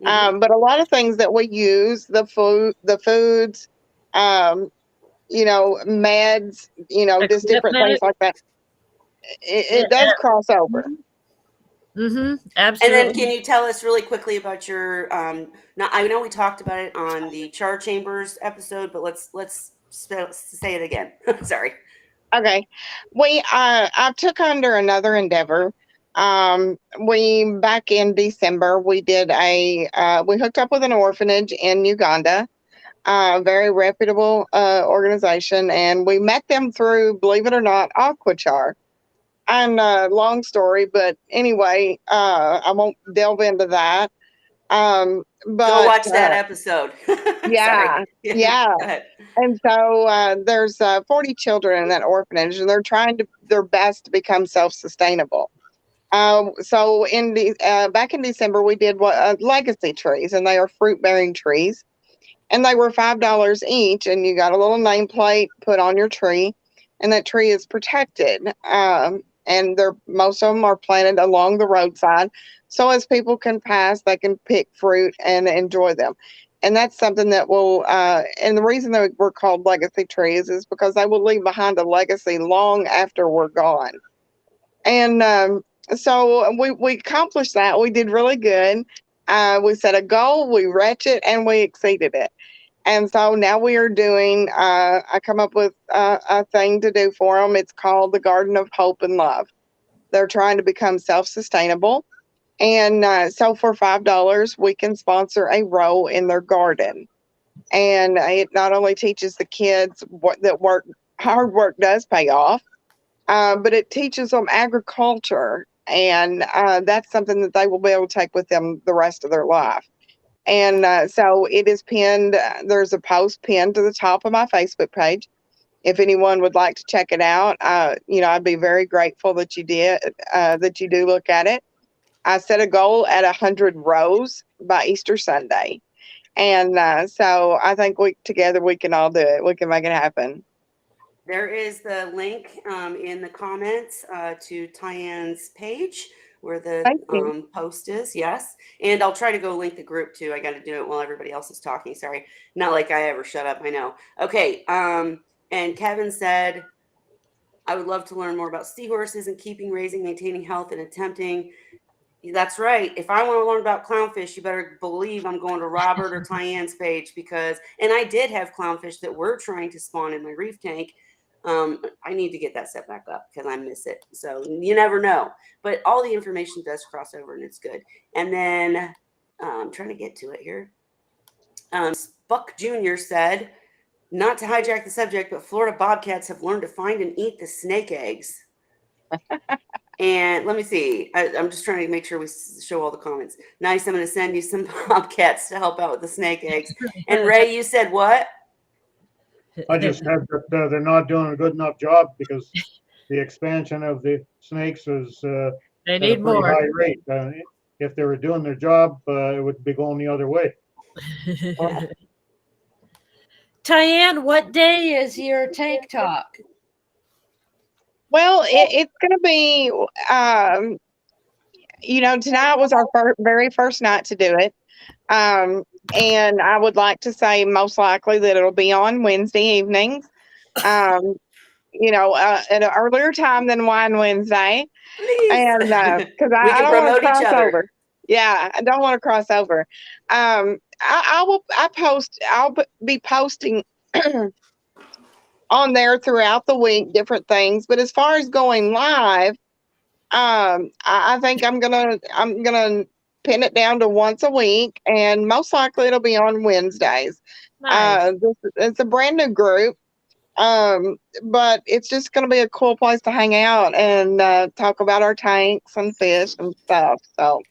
Mhm. But a lot of things that we use, the foods, meds, just different things Equipment. like that. It does cross over. And then Absolutely. can you tell us really quickly about your, now I know we talked about it on the Char Chambers episode, but let's say it again. Sorry. Okay. I took under another endeavor. We back in December, we did we hooked up with an orphanage in Uganda, very reputable organization, and we met them through, believe it or not, Aquachar. And long story, but anyway, I won't delve into that. Go watch that episode. Yeah, yeah. Go ahead. And so there's 40 children in that orphanage, and they're trying their best to become self-sustainable. So back in December, we did legacy trees, and they are fruit-bearing trees, and they were $5 each, and you got a little nameplate put on your tree, and that tree is protected. And most of them are planted along the roadside, so as people can pass, they can pick fruit and enjoy them. And that's something that will, and the reason they were called legacy trees is because they will leave behind a legacy long after we're gone. And so we accomplished that. We did really good. We set a goal, we reached it, and we exceeded it. And so now we are doing, I come up with a thing to do for them. It's called the Garden of Hope and Love. They're trying to become self-sustainable. And so for $5, we can sponsor a row in their garden. And it not only teaches the kids hard work does pay off, but it teaches them agriculture. And that's something that they will be able to take with them the rest of their life. And so it is pinned. There's a post pinned to the top of my Facebook page. If anyone would like to check it out, I'd be very grateful that you do look at it. I set a goal at 100 rows by Easter Sunday. And so I think together we can all do it. We can make it happen. There is the link in the comments to Tyann's page where the post is. Yes. And I'll try to go link the group too. I got to do it while everybody else is talking. Sorry. Not like I ever shut up. I know. Okay. And Kevin said, I would love to learn more about seahorses and keeping, raising, maintaining health and attempting. That's right. If I want to learn about clownfish, you better believe I'm going to Robert or Tyann's page and I did have clownfish that were trying to spawn in my reef tank. I need to get that set back up because I miss it. So you never know. But all the information does cross over and it's good. And then I'm trying to get to it here. Buck Jr. said, not to hijack the subject, but Florida bobcats have learned to find and eat the snake eggs. And let me see. I'm just trying to make sure we show all the comments. Nice. I'm going to send you some bobcats to help out with the snake eggs. And Ray, you said what? I just heard that they're not doing a good enough job because the expansion of the snakes is they need more high rate. If they were doing their job, it would be going the other way. Tyann, what day is your tank talk? Well, it's going to be, tonight was our very first night to do it. And I would like to say most likely that it'll be on Wednesday evenings, at an earlier time than Wine Wednesday. Please. And because I don't want to cross over. Yeah, I don't want to cross over. I'll be posting on there throughout the week, different things. But as far as going live, I think I'm gonna pin it down to once a week, and most likely it'll be on Wednesdays. Nice. It's a brand new group, but it's just gonna be a cool place to hang out and talk about our tanks and fish and stuff. So,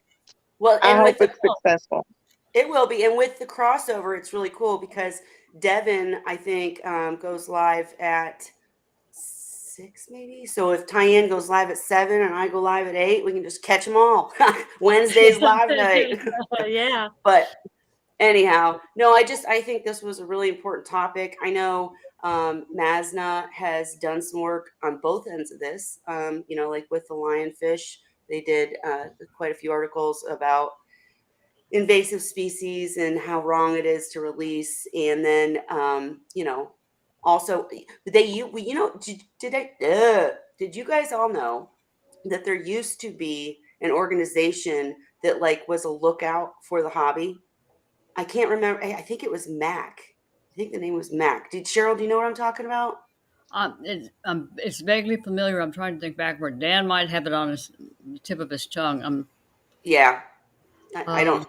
well, I hope it's successful. It will be, and with the crossover, it's really cool because Devin, I think, goes live at 6 maybe. So if Tyann goes live at 7 and I go live at 8, we can just catch them all. Wednesday's live night. Yeah. But anyhow, no, I think this was a really important topic. I know Masna has done some work on both ends of this. Like with the lionfish, they did quite a few articles about invasive species and how wrong it is to release. And then, also did you guys all know that there used to be an organization that was a lookout for the hobby? I can't remember. I think it was MAC. I think the name was MAC. Cheryl, do you know what I'm talking about? It's vaguely familiar. I'm trying to think backward. Dan might have it on the tip of his tongue. Yeah. I don't.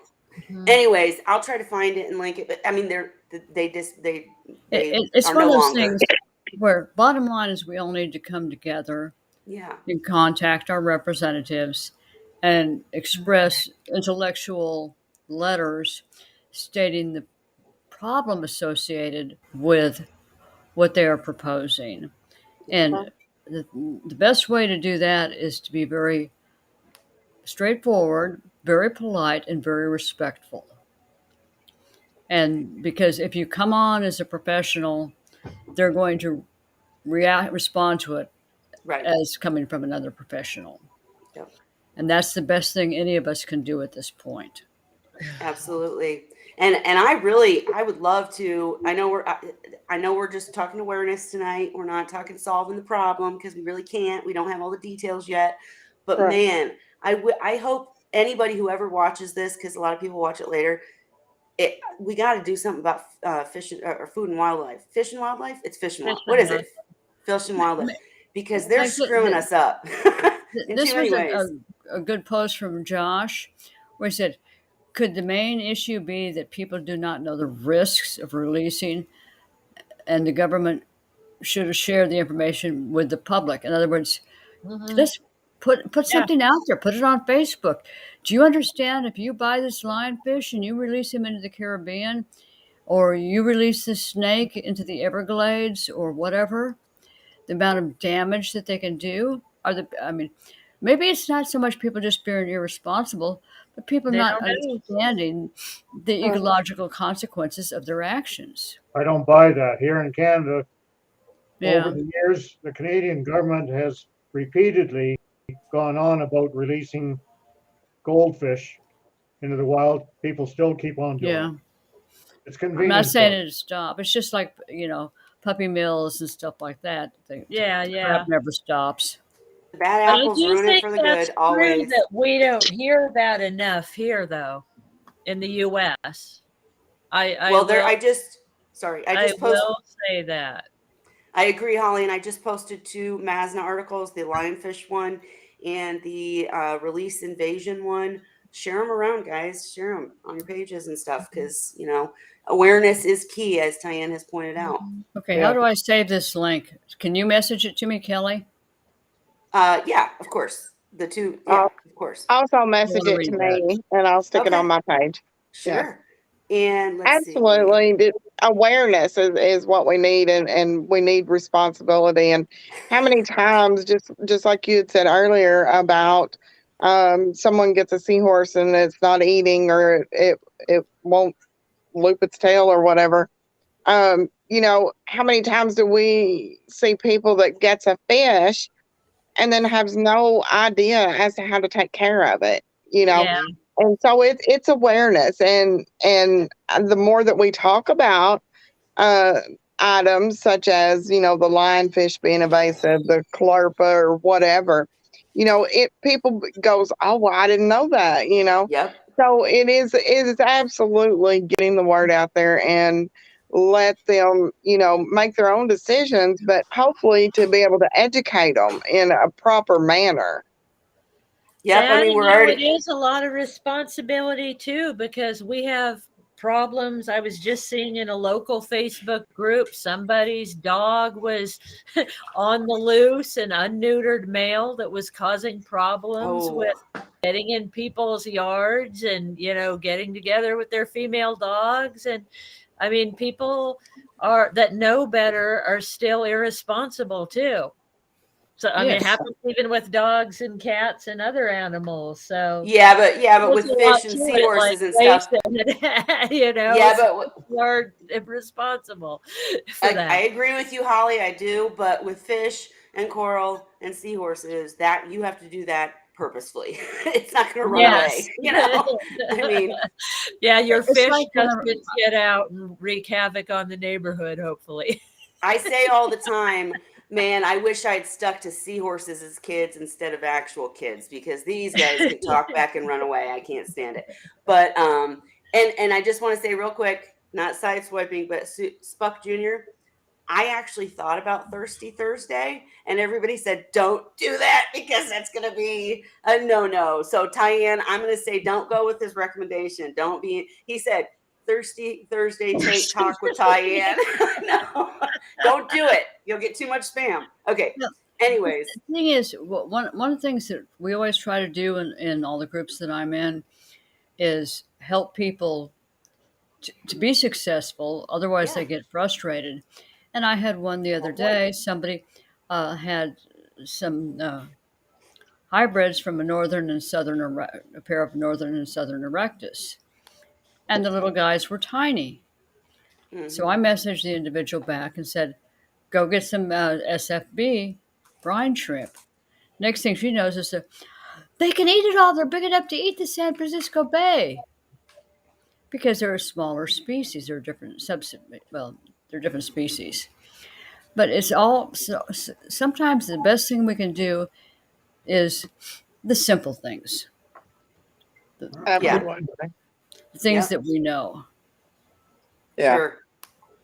Anyways, I'll try to find it and link it. But I mean, it's one of those things where bottom line is we all need to come together Yeah. and contact our representatives and express intellectual letters stating the problem associated with what they are proposing. And the best way to do that is to be very straightforward, very polite, and very respectful. And because if you come on as a professional, they're going to respond to it Right. as coming from another professional. Yep. And that's the best thing any of us can do at this point. Absolutely. And I would love to. I know we're just talking awareness tonight. We're not talking solving the problem because we really can't. We don't have all the details yet. But Right. man, I hope anybody who ever watches this, because a lot of people watch it later, we got to do something about fish or food and wildlife. Fish and wildlife? It's fish and wildlife. What is it? Fish and wildlife. Because they're Like screwing us up in this too many was ways. a good post from Josh where he said, could the main issue be that people do not know the risks of releasing and the government should have shared the information with the public? In other words, let's put something out there, put it on Facebook. Do you understand if you buy this lionfish and you release him into the Caribbean, or you release this snake into the Everglades or whatever, the amount of damage that they can do? Maybe it's not so much people just being irresponsible, but people They not don't know. understanding the ecological consequences of their actions. I don't buy that. Here in Canada, Yeah. over the years, the Canadian government has repeatedly gone on about releasing goldfish into the wild. People still keep on doing Yeah. it. It's I'm convenient. not saying for it to stop. It's just like, puppy mills and stuff like that. The crap never stops. The bad But I apples do ruin it think for the that's good, true always. that we don't hear that enough here, though, in the U.S. I just posted. will say that. I agree, Holly, and I just posted 2 MASNA articles: the lionfish one and the release invasion one. Share them around, guys. Share them on your pages and stuff, because awareness is key, as Tyann has pointed out. Okay, Yeah. how do I save this link? Can you message it to me, Kelly? Yeah, of course. The 2, yeah, of course. Also message wanna it read to that. me and I'll stick it Okay. on my page. Yeah. Sure. And let's see. Absolutely. Awareness is what we need, and we need responsibility. And how many times, just like you had said earlier about someone gets a seahorse and it's not eating, or it won't loop its tail or whatever. How many times do we see people that gets a fish and then has no idea as to how to take care of it, Yeah. And so it's awareness, and the more that we talk about items such as, the lionfish being invasive, the chlorpa or whatever, people goes, oh, well, I didn't know that, Yep. So it is absolutely getting the word out there and let them, make their own decisions, but hopefully to be able to educate them in a proper manner. Yep. I mean, it is a lot of responsibility too, because we have problems. I was just seeing in a local Facebook group, somebody's dog was on the loose, an unneutered male that was causing problems with getting in people's yards and, getting together with their female dogs. And I mean, people that know better are still irresponsible too. So I mean, it happens even with dogs and cats and other animals. So yeah, but with fish and seahorses and stuff, people are responsible for that. I agree with you, Holly. I do, but with fish and coral and seahorses, that you have to do that purposefully. It's not going to run away. I mean, yeah, your fish like doesn't get out and wreak havoc on the neighborhood. Hopefully, I say all the time, man, I wish I'd stuck to seahorses as kids instead of actual kids, because these guys can talk back and run away. I can't stand it. But and I just want to say real quick, not sideswiping, but Spuck Jr., I actually thought about Thirsty Thursday, and everybody said, don't do that because that's going to be a no-no. So Tyann, I'm going to say, don't go with his recommendation. He said, Thirsty Thursday, talk with Tyann. No, don't do it. You'll get too much spam. Okay. Anyways, The thing is, one of the things that we always try to do in all the groups that I'm in is help people to be successful. Otherwise, yeah. they get frustrated. And I had one the other Oh, boy. day. Somebody had some hybrids from a pair of northern and southern erectus, and the little guys were tiny. So Mhm. I messaged the individual back and said, "Go get some SFB brine shrimp." Next thing she knows is that they can eat it all. They're big enough to eat the San Francisco Bay because they're a smaller species. They're different well, they're different species. But it's all sometimes the best thing we can do is the simple things, the, Yeah. Absolutely. the things Yep. that we know. Yeah. Sure.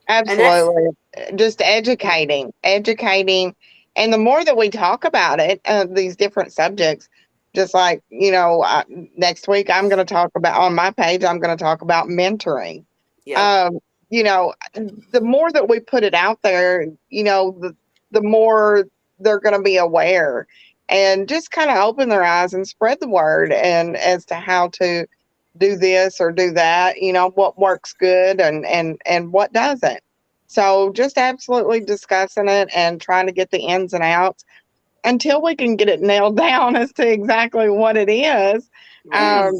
And that's Absolutely. Just educating. And the more that we talk about it, these different subjects, just like, next week, I'm going to talk about on my page, I'm going to talk about mentoring. yep. Um, the more that we put it out there, the more they're going to be aware and just kind of open their eyes and spread the word and as to how to do this or do that, what works good and what doesn't. So just absolutely discussing it and trying to get the ins and outs until we can get it nailed down as to exactly what it is. Right.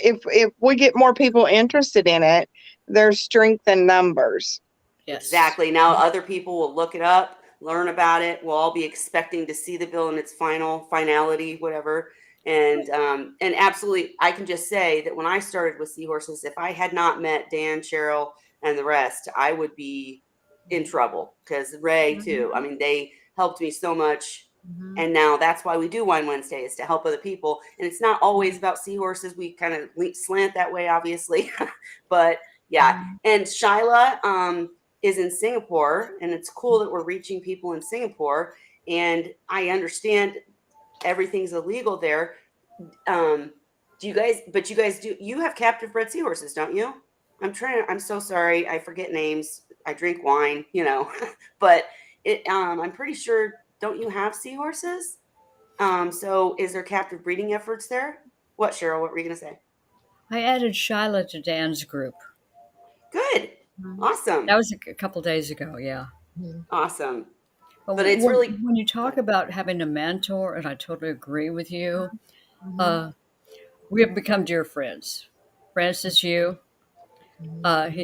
If we get more people interested in it, there's strength in numbers. Yes. Exactly. Now other people will look it up, learn about it. We'll all be expecting to see the bill in its finality, whatever. And absolutely, I can just say that when I started with Seahorses, if I had not met Dan, Cheryl, and the rest, I would be in trouble because Ray too. I mean, they helped me so much. And now that's why we do Wine Wednesday, is to help other people. And it's not always about seahorses. We kind of slant that way, obviously. But yeah. And Shyla is in Singapore, and it's cool that we're reaching people in Singapore. And I understand everything's illegal there. You have captive bred seahorses, don't you? I'm so sorry. I forget names. I drink wine, but I'm pretty sure, don't you have seahorses? So is there captive breeding efforts there? What, Cheryl, what were you going to say? I added Shyla to Dan's group. Good. Awesome. That was a couple days ago. Yeah. Awesome. But But it's really, when you talk about having a mentor, and I totally agree with you, we have become dear friends. Francis, he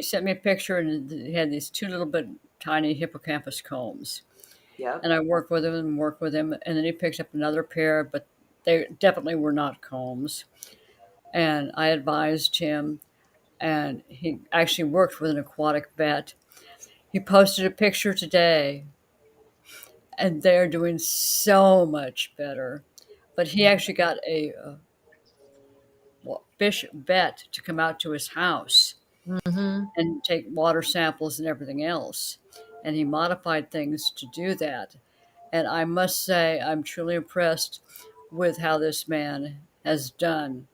sent me a picture, and he had these two little bit tiny hippocampus combs. yep. And I worked with him, and then he picked up another pair, but they definitely were not combs. And I advised him, and he actually worked with an aquatic vet. He posted a picture today, and they're doing so much better. But he actually got a fish vet to come out to his house and take water samples and everything else. And he modified things to do that. And I must say, I'm truly impressed with how this man has done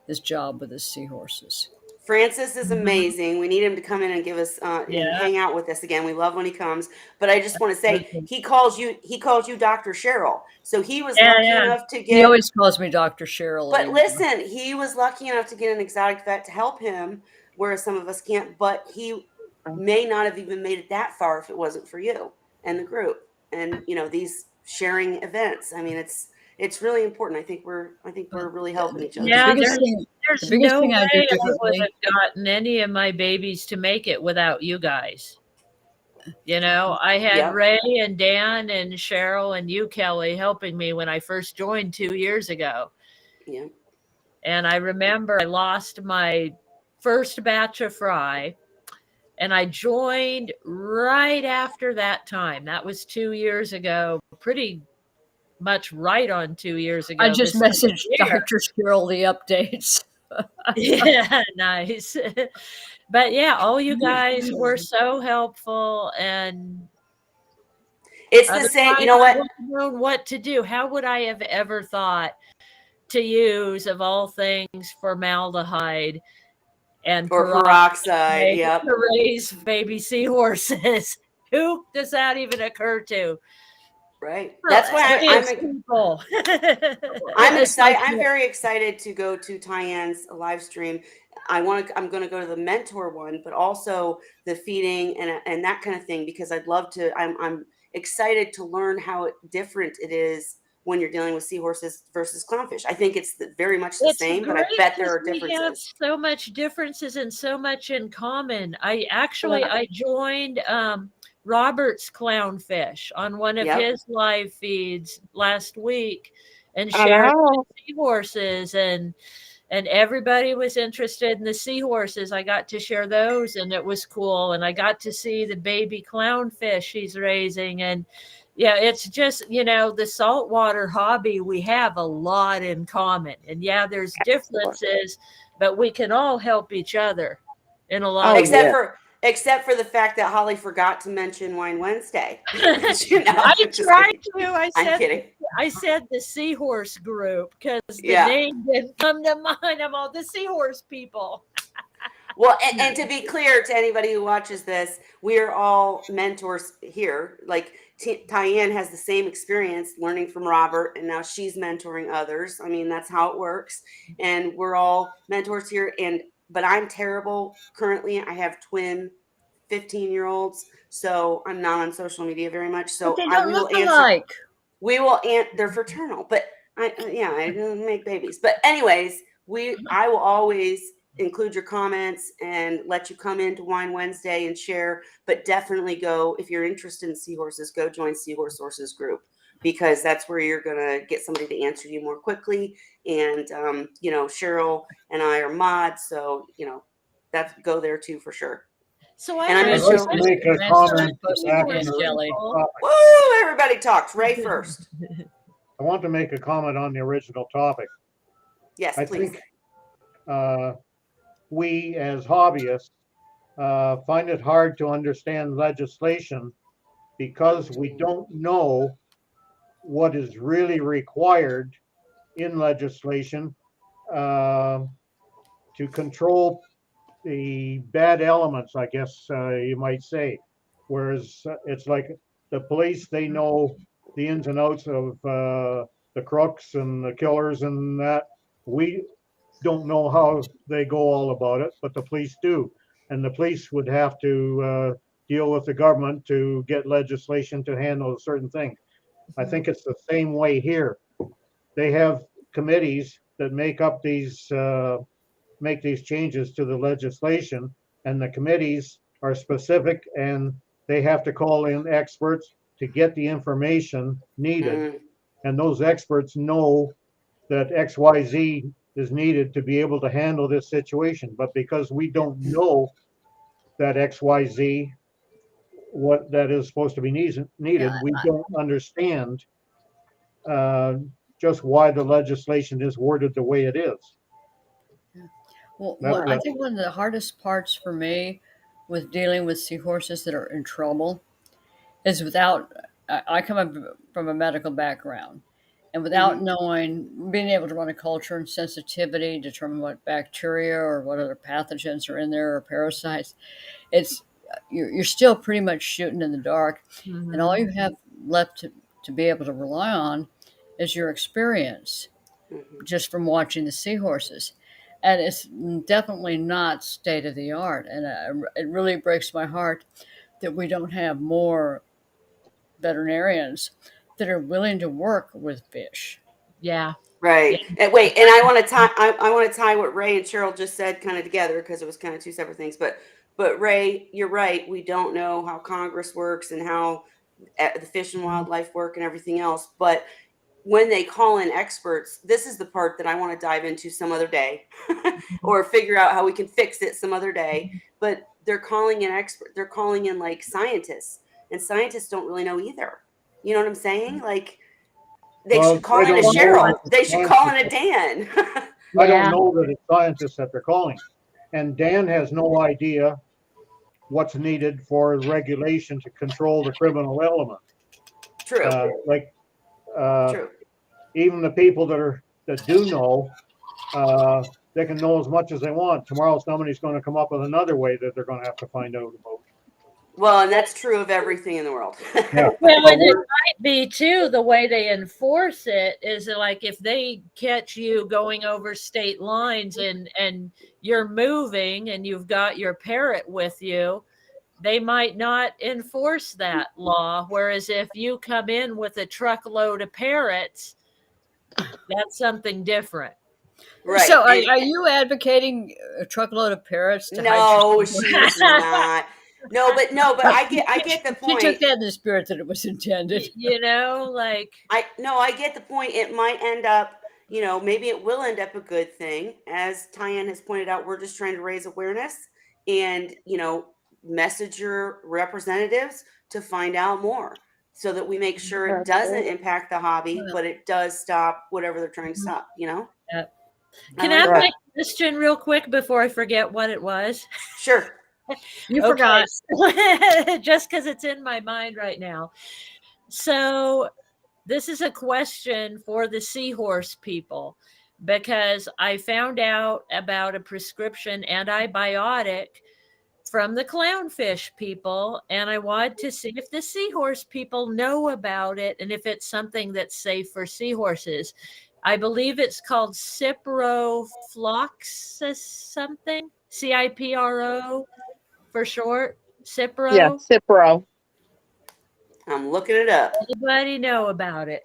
his job with his seahorses. Francis is amazing. We need him to come in and give us and Yeah. hang out with us again. We love when he comes. But I just want to say, he calls you Dr. Cheryl. So he was lucky enough to He get. always calls me Dr. Cheryl. But anymore. listen, he was lucky enough to get an exotic vet to help him, whereas some of us can't. But he may not have even made it that far if it wasn't for you and the group and these sharing events. I mean, it's really important. I think we're really helping each other. Yeah, The biggest thing- there's the biggest no thing way I do I would differently- have gotten any of my babies to make it without you guys. I had Yep. Ray and Dan and Cheryl and you, Kelly, helping me when I first joined 2 years ago. Yeah. And I remember I lost my first batch of fry, and I joined right after that time. That was 2 years ago, pretty much right on 2 years ago. I just this time of messaged year. Dr. Cheryl the updates. Yeah, nice. But yeah, all you guys were so helpful, and It's the same. You know otherwise I what? wouldn't have known what to do. How would I have ever thought to use, of all things, formaldehyde and Or peroxide. Yep. to raise baby seahorses? Who does that even occur to? Right. Well, That's why it is people. I'm It's excited. like I'm very excited to go to Tyann's live stream. I'm going to go to the mentor one, but also the feeding and that kind of thing, because I'd love to. I'm excited to learn how different it is when you're dealing with seahorses versus clownfish. I think it's very much the It's same, but I great bet there 'cause are we have differences. so much differences and so much in common. I joined Robert's Clownfish on one of Yep. his live feeds last week and I shared know. seahorses, and everybody was interested in the seahorses. I got to share those and it was cool. And I got to see the baby clownfish he's raising. And yeah, it's just, the saltwater hobby, we have a lot in common. And yeah, there's differences, but we can all help each other in a lot Oh, of ways. yeah. Except for the fact that Holly forgot to mention Wine Wednesday. I Just tried kidding. to. I'm kidding. I said the Seahorse group because the Yeah. name didn't come to mind. I'm all the Seahorse people. Well, and to be clear to anybody who watches this, we are all mentors here. Like Tyann has the same experience learning from Robert, and now she's mentoring others. I mean, that's how it works. And we're all mentors here. But I'm terrible currently. I have twin 15-year-olds, so I'm not on social media very much. So but they don't we will look answer. alike. They're fraternal, but I don't make babies. But anyways, I will always include your comments and let you come into Wine Wednesday and share, but definitely go, if you're interested in seahorses, go join Seahorse Sources group, because that's where you're going to get somebody to answer you more quickly. And, Cheryl and I are mods. So, go there too, for sure. So And I'm I'd gonna like show- to make a comment back in the Jelly. topic. Woo, everybody talks. Ray first. I want to make a comment on the original topic. Yes, I please. think we as hobbyists find it hard to understand legislation because we don't know what is really required in legislation to control the bad elements, I guess you might say. Whereas it's like the police, they know the ins and outs of the crooks and the killers and that. We don't know how they go all about it, but the police do. And the police would have to deal with the government to get legislation to handle certain things. I think it's the same way here. They have committees that make these changes to the legislation, and the committees are specific and they have to call in experts to get the information needed. And those experts know that XYZ is needed to be able to handle this situation. But because we don't know that XYZ, what that is supposed to be needed, we don't understand just why the legislation is worded the way it is. Well, I think one of the hardest parts for me with dealing with seahorses that are in trouble is I come up from a medical background, and without being able to run a culture and sensitivity, determine what bacteria or what other pathogens are in there or parasites, you're still pretty much shooting in the dark. And all you have left to be able to rely on is your experience just from watching the seahorses. And it's definitely not state of the art. And it really breaks my heart that we don't have more veterinarians that are willing to work with fish. Yeah. Right. And wait, and I want to tie what Ray and Cheryl just said kind of together, because it was kind of two separate things. But Ray, you're right. We don't know how Congress works and how the Fish and Wildlife work and everything else. But when they call in experts, this is the part that I want to dive into some other day or figure out how we can fix it some other day. But they're calling in experts. They're calling in like scientists, and scientists don't really know either. You know what I'm saying? Like, they should call in a Cheryl. They should call in a Dan. I don't know that it's scientists that they're calling. And Dan has no idea what's needed for regulation to control the criminal element. True. True. Even the people that do know, they can know as much as they want. Tomorrow somebody's going to come up with another way that they're going to have to find out about. Well, and that's true of everything in the world. Yeah. Well, and it we're- might be too, the way they enforce it is like if they catch you going over state lines and you're moving and you've got your parrot with you, they might not enforce that law. Whereas if you come in with a truckload of parrots, that's something different. Right. So, And are you advocating a truckload of parrots to hide no, your she's not. No, but I get the She took point. that in the spirit that it was intended. You know, like I get the point. It might end up, maybe it will end up a good thing. As Tyann has pointed out, we're just trying to raise awareness and, message your representatives to find out more so that we make sure it doesn't impact the hobby, but it does stop whatever they're trying to stop, Yep. I Can like I have that. my question real quick before I forget what it was? Sure. You Okay. forgot. Just because it's in my mind right now. So this is a question for the Seahorse people because I found out about a prescription antibiotic from the clownfish people, and I wanted to see if the Seahorse people know about it and if it's something that's safe for seahorses. I believe it's called ciprofloxacin something, CIPRO for short. Cipro. Yeah, Cipro. I'm looking it up. Anybody know about it?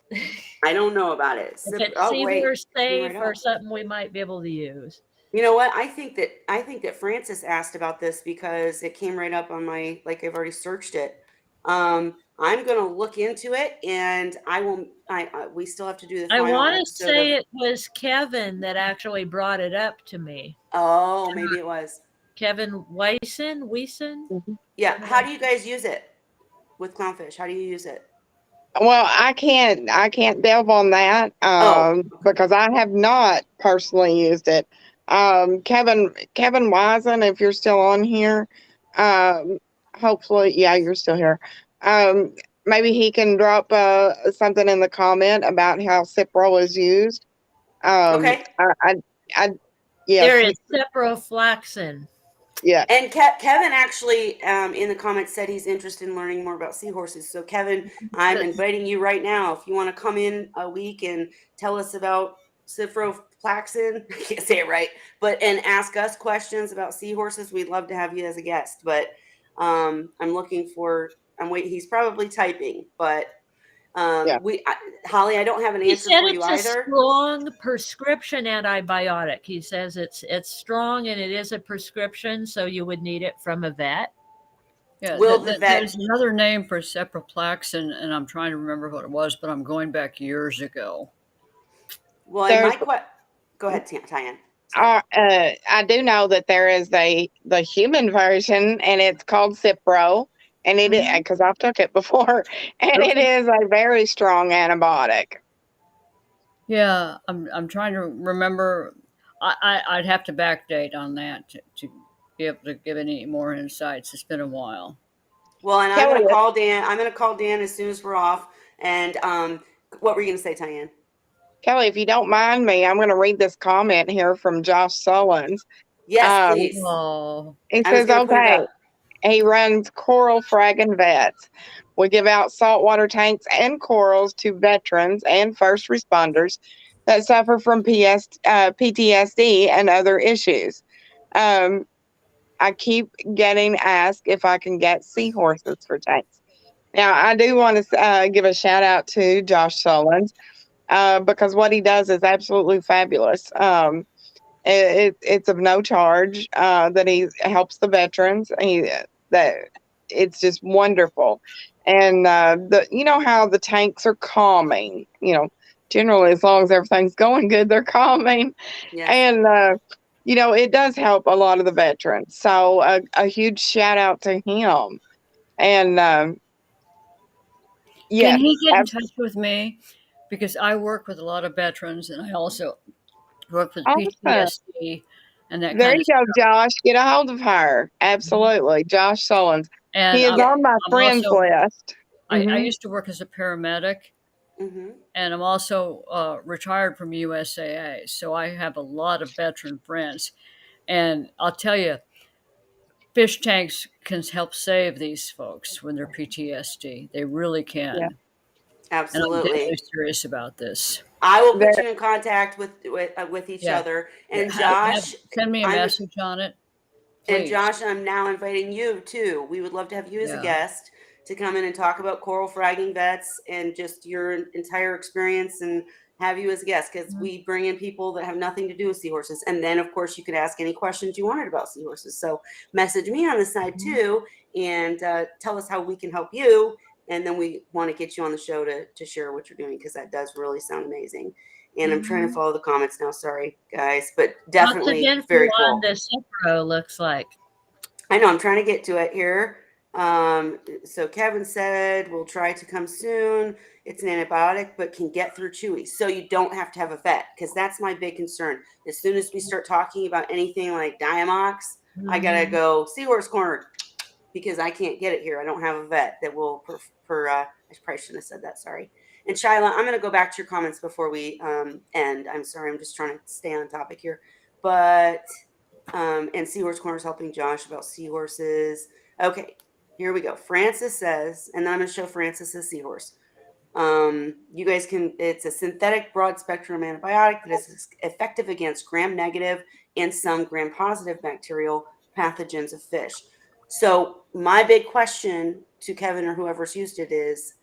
I don't know about it. If it's Oh, wait. Seahorse safe Right or up. something we might be able to use. You know what? I think that Francis asked about this because it came right up on my, like, I've already searched it. I'm gonna look into it, and I will. We still have to do the I final want to episode say of. it was Kevin that actually brought it up to me. Oh, maybe it was. Kevin Weisen. Yeah. How do you guys use it with clownfish? How do you use it? Well, I can't delve on that Oh, because I have not personally used it. Kevin Wisen, if you're still on here, um, hopefully, yeah, you're still here. Um, Maybe he can drop something in the comment about how Cipro is used. okay. I yes, There is ciprofloxacin. yeah. And Kevin actually, in the comments, said he's interested in learning more about seahorses. So, Kevin, I'm inviting you right now. If you want to come in a week and tell us about ciprofloxacin, I can't say it right, and ask us questions about seahorses, we'd love to have you as a guest. But I'm waiting. He's probably typing, but Yeah. Holly, I don't have an He answer said for you it's a either. strong prescription antibiotic. He says it's strong and it is a prescription, so you would need it from a vet. Yeah, Will the vet? there's another name for ceproplaxin, and I'm trying to remember what it was, but I'm going back years ago. Well, There's go ahead, Tyann. Sorry. I do know that there is the human version, and it's called Cipro, and it because I've took it before, and it is a very strong antibiotic. Yeah, I'm trying to remember. I'd have to backdate on that to be able to give any more insights. It's been a while. Well, and I'm Kelly, going to call Dan. I'm going to call Dan as soon as we're off. And what were you going to say, Tyann? Kelly, if you don't mind me, I'm going to read this comment here from Josh Sullins. Yes, please. Oh, He I was says, going to put it okay, up. he runs Coral Frag and Vets. We give out saltwater tanks and corals to veterans and first responders that suffer from PTSD and other issues. I keep getting asked if I can get seahorses for tanks. Now, I do want to give a shout out to Josh Sullins because what he does is absolutely fabulous. It's of no charge that he helps the veterans. It's just wonderful, and you know how the tanks are calming. Generally as long as everything's going good, they're calming, Yes. and it does help a lot of the veterans. So a huge shout out to him, and can yes, he get in touch with me? Because I work with a lot of veterans, and I also work with awesome. PTSD and that There kind you of go, stuff. Josh. Get a hold of her. Absolutely. Josh Sullins. And He is on my I'm friends also, list. I used to work as a paramedic, Mm-hmm. and I'm also retired from USAA. So I have a lot of veteran friends. And I'll tell you, fish tanks can help save these folks when they're PTSD. They really can. Yeah. And I'm Absolutely. definitely serious about this. I will put There- you in contact with each Yeah. other. And Have- Josh, send me a I'm message on it, and please. Josh, I'm now inviting you too. We would love to have you as a Yeah. guest to come in and talk about coral fragging vets and just your entire experience and have you as a guest because we bring in people that have nothing to do with seahorses. And then, of course, you could ask any questions you wanted about seahorses. So message me on the side too and tell us how we can help you. And then we want to get you on the show to share what you're doing because that does really sound amazing. And I'm trying to follow the comments now. Sorry, guys, but definitely Lots of very info cool. on the Cipro looks like. I know, I'm trying to get to it here. So Kevin said, we'll try to come soon. It's an antibiotic, but can get through chewy. So you don't have to have a vet because that's my big concern. As soon as we start talking about anything like Diamox, I got to go Seahorse Corner because I can't get it here. I don't have a vet that will I probably shouldn't have said that. Sorry. And Shyla, I'm going to go back to your comments before we end. I'm sorry. I'm just trying to stay on topic here, but and Seahorse Corner is helping Josh about seahorses. Okay, here we go. Francis says, and then I'm going to show Francis's seahorse. You guys can, it's a synthetic broad spectrum antibiotic that is effective against gram-negative and some gram-positive bacterial pathogens of fish. So my big question to Kevin or whoever's used it is,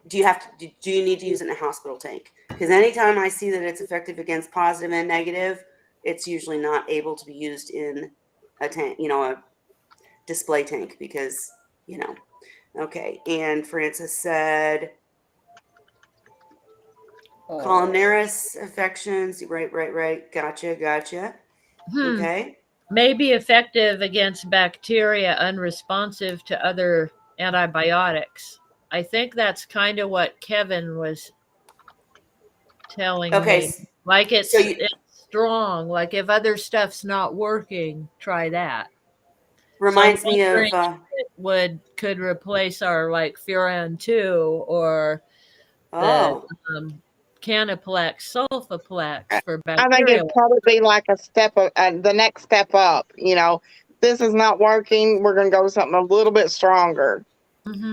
do you need to use it in a hospital tank? Because anytime I see that it's effective against positive and negative, it's usually not able to be used in a tank, a display tank because, okay. And Francis said, columnaris infections. Right. Gotcha. Okay. Maybe effective against bacteria unresponsive to other antibiotics. I think that's kind of what Kevin was telling me. Like it's strong. Like if other stuff's not working, try that. Reminds me of could replace our like Furan 2 or the Canaplex, Sulfaplex for bacteria. I think it'd probably be like a step of the next step up. This is not working. We're going to go to something a little bit stronger.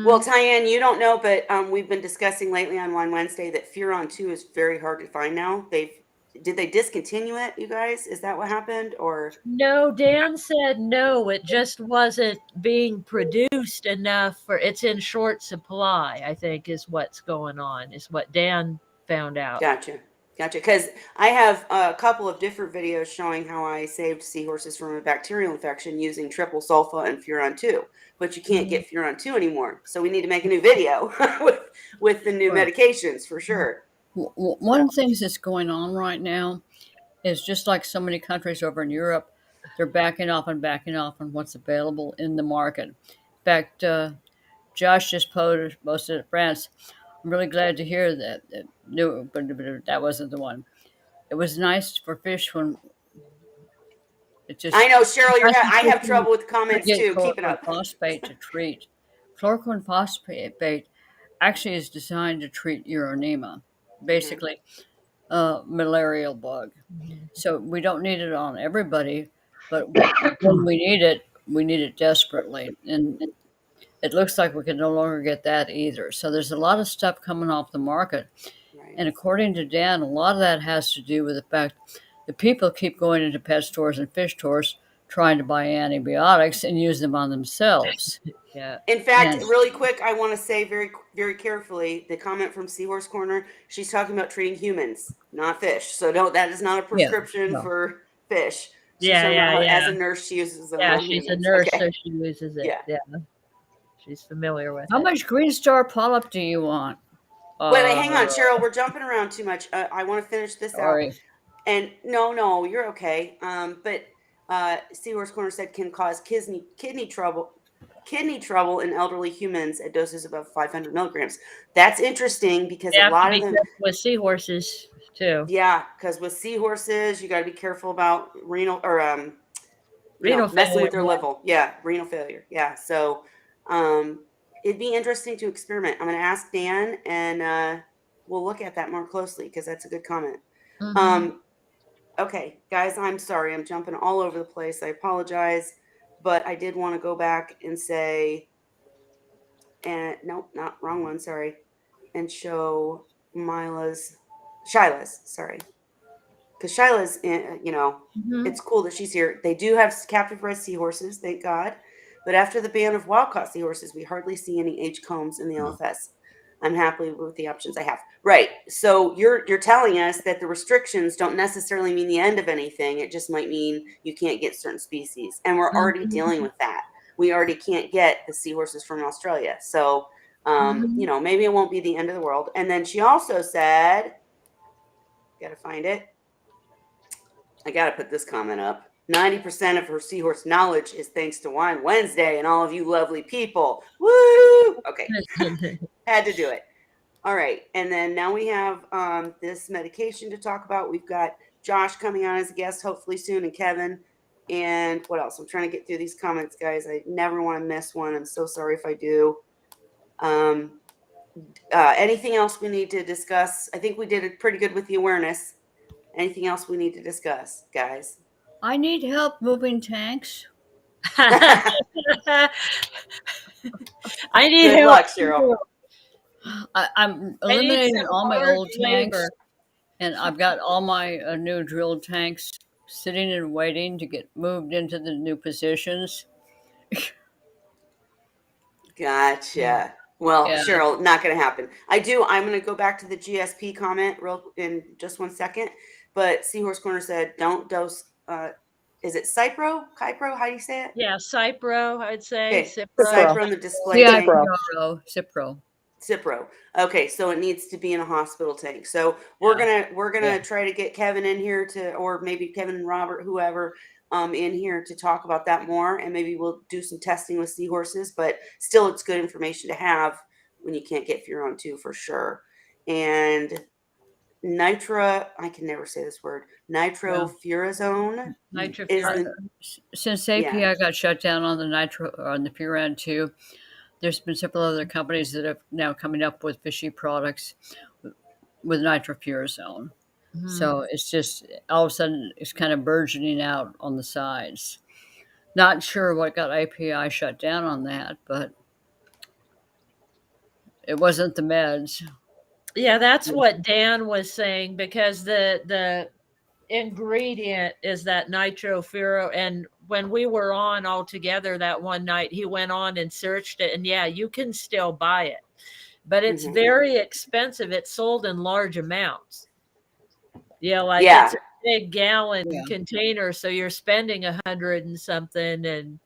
Well, Tyann, you don't know, but we've been discussing lately on One Wednesday that Furon 2 is very hard to find now. Did they discontinue it, you guys? Is that what happened? Or no, Dan said no, it just wasn't being produced enough for it's in short supply, I think is what's going on, is what Dan found out. Gotcha. Because I have a couple of different videos showing how I saved seahorses from a bacterial infection using triple sulfa and Furon 2. But you can't get Furon 2 anymore. So we need to make a new video with the new medications for sure. One of the things that's going on right now is just like so many countries over in Europe, they're backing off on what's available in the market. In fact, Josh just posted at France. I'm really glad to hear that. No, but that wasn't the one. It was nice for fish when it just. I know, Cheryl, I have trouble with comments too. Keep it up. Phosphate to treat. Chloroquine phosphate actually is designed to treat uronema, basically malarial bug. So we don't need it on everybody, but when we need it desperately. And it looks like we can no longer get that either. So there's a lot of stuff coming off the market. Right. And according to Dan, a lot of that has to do with the fact that people keep going into pet stores and fish stores trying to buy antibiotics and use them on themselves. Yeah. In fact, really quick, I want to say very, very carefully, the comment from Seahorse Corner, she's talking about treating humans, not fish. So that is not a prescription for fish. She's talking about how, as a nurse, she uses them on she's humans. a nurse, so she uses it. Yeah. She's familiar with How it. much Green Star polyp do you want? Wait, hang on, Cheryl. We're jumping around too much. I want to finish this out. And no, you're okay. But Seahorse Corner said can cause kidney trouble in elderly humans at doses above 500 milligrams. That's interesting because a lot of them with seahorses too. Yeah, because with seahorses, you got to be careful about renal failure, messing with their liver. Yeah, renal failure. Yeah, so it'd be interesting to experiment. I'm going to ask Dan, and we'll look at that more closely because that's a good comment. Okay, guys, I'm sorry. I'm jumping all over the place. I apologize. but I did want to go back and say, and nope, not wrong one, sorry, and show Shyla's, sorry. Because Shyla's, Mhm. it's cool that she's here. They do have captive bred seahorses, thank God. But after the ban of wild caught seahorses, we hardly see any H combs in the LFS. I'm happy with the options I have. Right. So you're telling us that the restrictions don't necessarily mean the end of anything. It just might mean you can't get certain species. And we're already dealing with that. We already can't get the seahorses from Australia. So maybe it won't be the end of the world. And then she also said, gotta find it. I got to put this comment up. 90% of her seahorse knowledge is thanks to Wine Wednesday and all of you lovely people. Woo! Okay. Had to do it. All right. And then now we have this medication to talk about. We've got Josh coming on as a guest hopefully soon, and Kevin. And what else? I'm trying to get through these comments, guys. I never want to miss one. I'm so sorry if I do. Anything else we need to discuss? I think we did it pretty good with the awareness. Anything else we need to discuss, guys? I need help moving tanks. I need Good help. luck, Cheryl. I'm I need eliminating some all my hard old tanks, labor. and I've got all my new drilled tanks sitting and waiting to get moved into the new positions. Gotcha. Well, Yeah. Cheryl, not going to happen. I'm going to go back to the GSP comment real in just 1 second. But Seahorse Corner said, don't dose. Is it Cypro? Kypro? How do you say it? Yeah, Cypro, I'd say. Okay. Cipro. Cypro in the display tank. Cipro. Cipro. Okay, so it needs to be in a hospital tank. So we're gonna try to get Kevin in here or maybe Kevin and Robert, whoever, in here to talk about that more, and maybe we'll do some testing with seahorses. But still, it's good information to have when you can't get Furon 2 for sure. And I can never say this word. Nitrofurazone is the Since API got shut down on the Furan 2. There's been several other companies that have now coming up with fishy products with nitrofurazone. Mm-hmm. So it's just all of a sudden it's kind of burgeoning out on the sides. Not sure what got API shut down on that, but it wasn't the meds. Yeah, that's what Dan was saying, because the ingredient is that nitrofuro. And when we were on all together that one night, he went on and searched it, and yeah, you can still buy it, but it's very expensive. It's sold in large amounts. It's a big gallon container, so you're spending $100 and something, and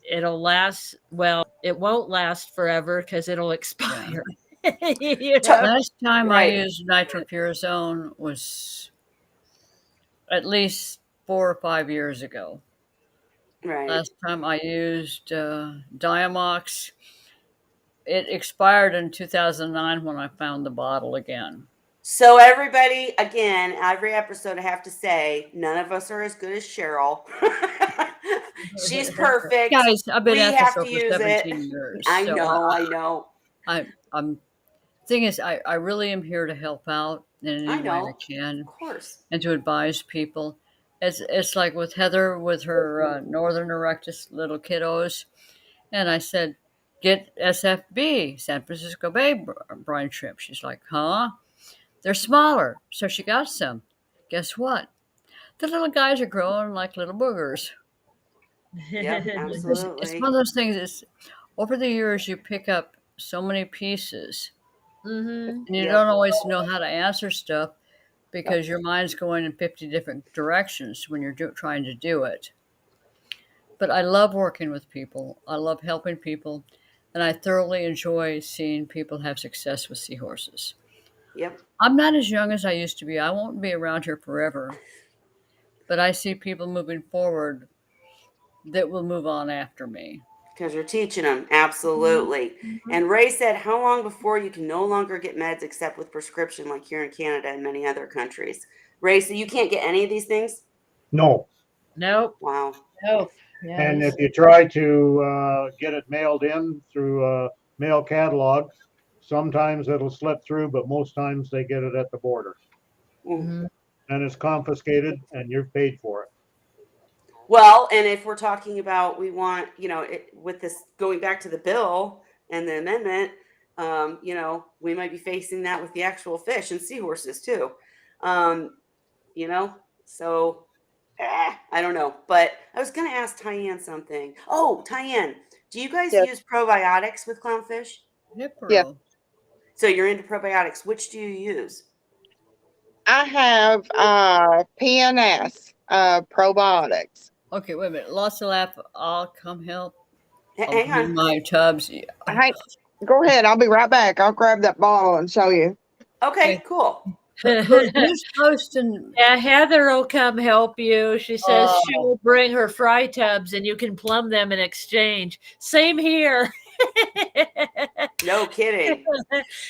it'll last. Well, it won't last forever because it'll expire. Last time I used nitrofurazone was at least 4 or 5 years ago. Right. Last time I used Diamox, it expired in 2009 when I found the bottle again. So everybody, again, every episode I have to say, none of us are as good as Cheryl. She's perfect. Guys, I've been at this for 17 years. I know. I'm thing is, I really am here to help out in any way I can. Of course. And to advise people. It's like with Heather with her Northern Erectus little kiddos. And I said, get SFB, San Francisco Bay brine shrimp. She's like, huh? They're smaller. So she got some. Guess what? The little guys are growing like little boogers. Yeah, absolutely. It's one of those things. Over the years, you pick up so many pieces. Mm-hmm. And you don't always know how to answer stuff because your mind's going in 50 different directions when you're trying to do it. But I love working with people. I love helping people. And I thoroughly enjoy seeing people have success with seahorses. Yep. I'm not as young as I used to be. I won't be around here forever. But I see people moving forward that will move on after me. Because you're teaching them. Absolutely. Mm-hmm. And Ray said, how long before you can no longer get meds except with prescription, like here in Canada and many other countries? Ray, so you can't get any of these things? No. Nope. Wow. Nope. Yes. And if you try to get it mailed in through a mail catalog, sometimes it'll slip through, but most times they get it at the border. Mm-hmm. And it's confiscated and you're paid for it. Well, and if we're talking about, we want, with this going back to the bill and the amendment, we might be facing that with the actual fish and seahorses too. Um, you know, so I don't know. But I was going to ask Tyann something. Oh, Tyann, do you guys Yes. use probiotics with clownfish? Yeah. Hipro. So you're into probiotics. Which do you use? I have PNS probiotics. Okay, wait a minute. Lots of laugh. I'll come help. I'll Hang bring on. my tubs. Hey, go ahead. I'll be right back. I'll grab that bottle and show you. Okay, cool. Who's hosting? Yeah, Heather will come help you. She says Oh. she'll bring her fry tubs and you can plumb them in exchange. Same here. No kidding.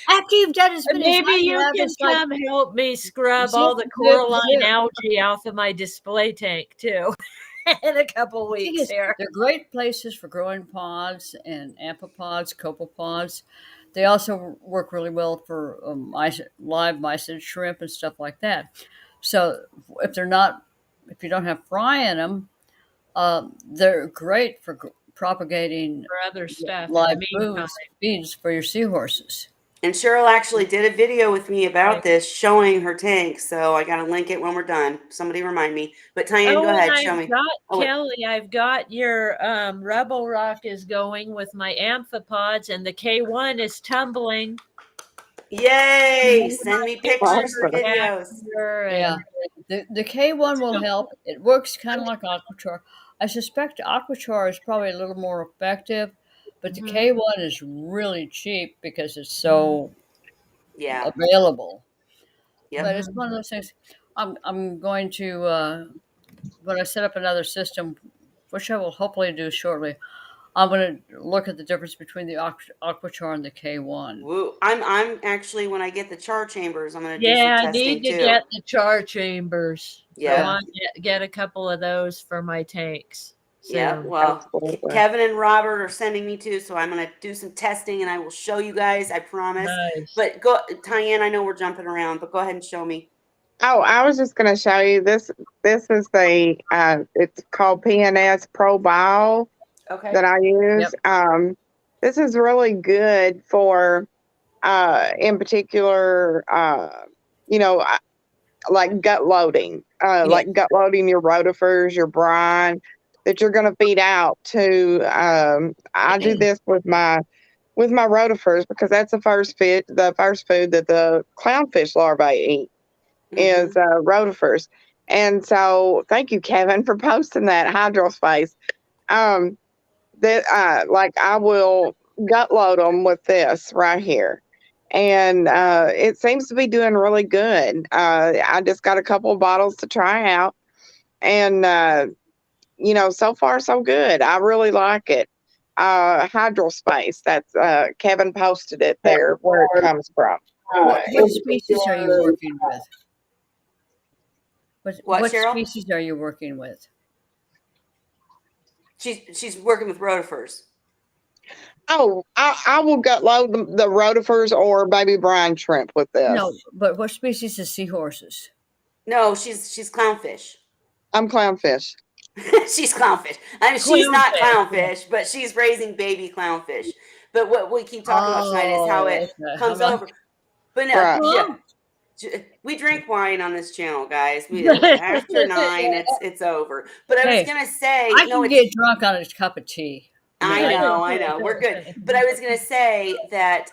After you've done as many as Maybe I you have, can it's like come help me scrub Zip, all the zip, coralline zip. algae off of my display tank too in a couple the thing weeks is, here. they're great places for growing pods and amphipods, copepods. They also work really well for live mysid shrimp and stuff like that. So if if you don't have fry in them, they're great for propagating For other stuff in the live meantime. feeds for your seahorses. And Cheryl actually did a video with me about Right. this, showing her tank. So I got to link it when we're done. Somebody remind me. But Tyann, go Oh, and ahead. Show I've me. got Oh, wait. Kelly. I've got your Rebel Rock is going with my amphipods, and the K1 is tumbling. Yay! Send me pictures or Awesome. videos. Yeah, the K1 will help. It works kind of like Aquachar. I suspect Aquachar is probably a little more effective, but the Mhm. K1 is really cheap because it's so Yeah. available. Yep. But it's one of those things. I'm going to when I set up another system, which I will hopefully do shortly. I'm going to look at the difference between the Aquachar and the K1. Woo. I'm actually, when I get the char chambers, I'm going to do some Yeah, I testing need to too. get the char chambers. I Yeah. want to get a couple of those for my tanks. Yeah. soon. Well, Absolutely. Kevin and Robert are sending me to, so I'm going to do some testing and I will show you guys. I promise. Nice. But go, Tyann, I know we're jumping around, but go ahead and show me. Oh, I was just going to show you this. This is the it's called PNS Pro Bio Okay. that I use. This is really good for in particular like gut loading, like gut loading your rotifers, your brine that you're going to feed out to. I do this with my rotifers because that's the first food that the clownfish larvae eat is rotifers. And so, thank you, Kevin, for posting that hydrospace. Like I will gut load them with this right here. And it seems to be doing really good. I just got a couple of bottles to try out. And, so far, so good. I really like it. Hydrospace, that's Kevin posted it there where it comes from. What species are you working with? What Cheryl? species are you working with? She's working with rotifers. Oh, I will gut load the rotifers or baby brine shrimp with this. No, but what species is seahorses? No, she's clownfish. I'm clownfish. She's clownfish. I mean, she's not clownfish, but she's raising baby clownfish. But what we keep talking about tonight is how it comes over. But no, Right. we drink wine on this channel, guys. After 9, it's over. But I was gonna say, I can get drunk on a cup of tea. I know. We're good. But I was going to say that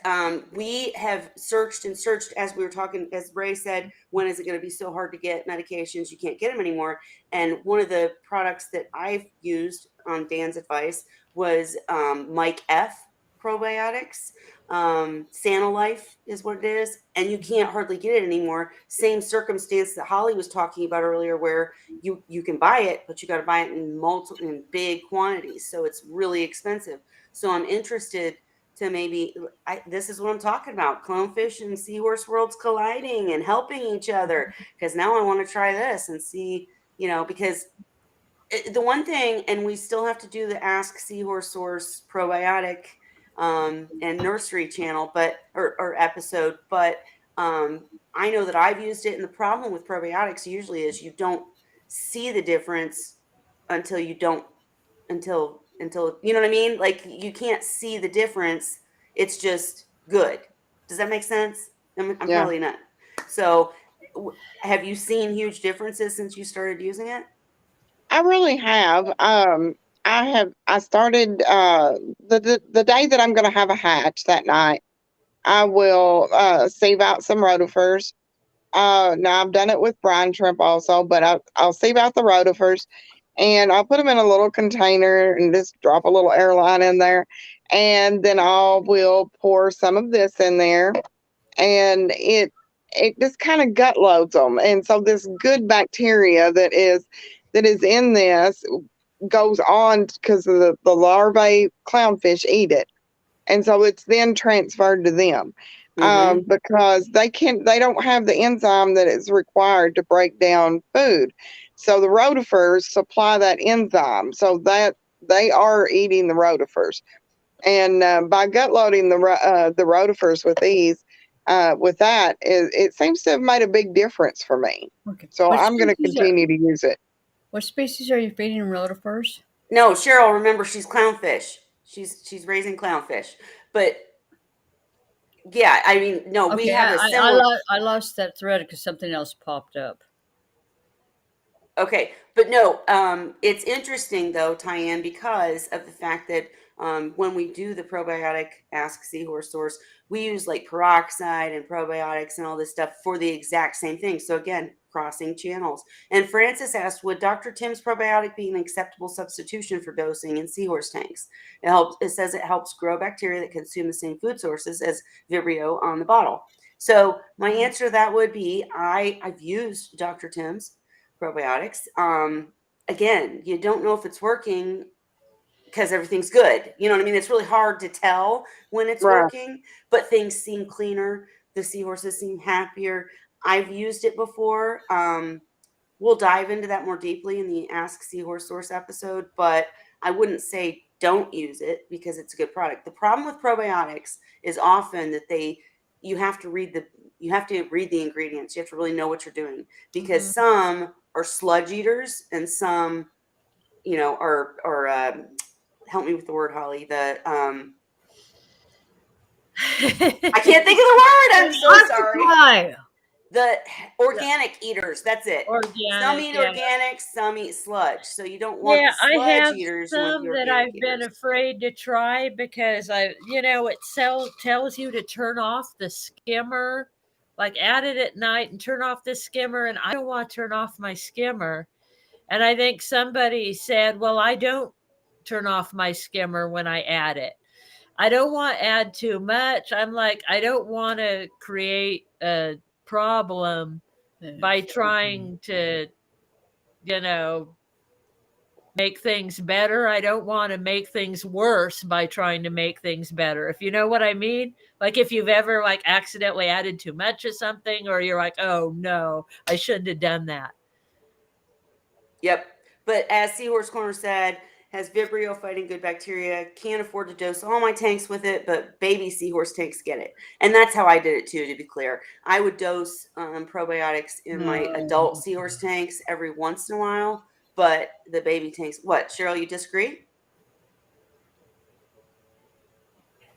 we have searched and searched as we were talking, as Ray said, when is it going to be so hard to get medications? You can't get them anymore. And one of the products that I've used on Dan's advice was Mike F. probiotics. Sanolife is what it is. And you can't hardly get it anymore. Same circumstance that Holly was talking about earlier, where you can buy it, but you got to buy it in big quantities. So it's really expensive. So I'm interested to this is what I'm talking about. Clownfish and seahorse worlds colliding and helping each other. Because now I want to try this and see, because the one thing, and we still have to do the Ask Seahorse Source probiotic and nursery channel, or episode, but I know that I've used it, and the problem with probiotics usually is you don't see the difference until you don't, until you know what I mean? Like you can't see the difference. It's just good. Does that make sense? I'm Yeah. probably not. So have you seen huge differences since you started using it? I really have. I started the day that I'm going to have a hatch that night. I will sieve out some rotifers. Now I've done it with brine shrimp also, but I'll sieve out the rotifers and I'll put them in a little container and just drop a little airline in there, and then I will pour some of this in there, and it just kind of gut loads them, and so this good bacteria that is in this goes on because the larvae clownfish eat it, and so it's then transferred to them. Because they don't have the enzyme that is required to break down food. So the rotifers supply that enzyme, so that they are eating the rotifers. And by gut loading the rotifers with these, with that, it seems to have made a big difference for me. Okay. So What I'm going to species continue to use it. What species are you feeding rotifers? No, Cheryl, remember she's clownfish. She's raising clownfish. But yeah, I mean, no, we Okay, have a similar. I lost that thread because something else popped up. Okay, but no, it's interesting though, Tyann, because of the fact that when we do the probiotic Ask Seahorse source, we use like peroxide and probiotics and all this stuff for the exact same thing. So again, crossing channels. And Francis asked, would Dr. Tim's probiotic be an acceptable substitution for dosing in seahorse tanks? It says it helps grow bacteria that consume the same food sources as Vibrio on the bottle. So my answer to that would be I've used Dr. Tim's probiotics. Again, you don't know if it's working because everything's good. You know what I mean? It's really hard to tell when it's Right. working, but things seem cleaner. The seahorses seem happier. I've used it before. We'll dive into that more deeply in the Ask Seahorse Source episode, but I wouldn't say don't use it because it's a good product. The problem with probiotics is often that you have to read the ingredients. You have to really know what you're doing because some are sludge eaters and some, are help me with the word, Holly. I can't think of the word. I'm so sorry. The organic eaters. That's it. Some eat organic, some eat sludge. So you don't want the sludge eaters. I have some that I've been afraid to try because it tells you to turn off the skimmer, like add it at night and turn off the skimmer. And I don't want to turn off my skimmer. And I think somebody said, well, I don't turn off my skimmer when I add it. I don't want to add too much. I'm like, I don't want to create a problem by trying to, make things better. I don't want to make things worse by trying to make things better. If you know what I mean? Like if you've ever like accidentally added too much of something, or you're like, oh no, I shouldn't have done that. Yep. But as Seahorse Corner said, has Vibrio fighting good bacteria, can't afford to dose all my tanks with it, but baby seahorse tanks get it. And that's how I did it too, to be clear. I would dose probiotics in my adult seahorse tanks every once in a while, but the baby tanks, what, Cheryl, you disagree?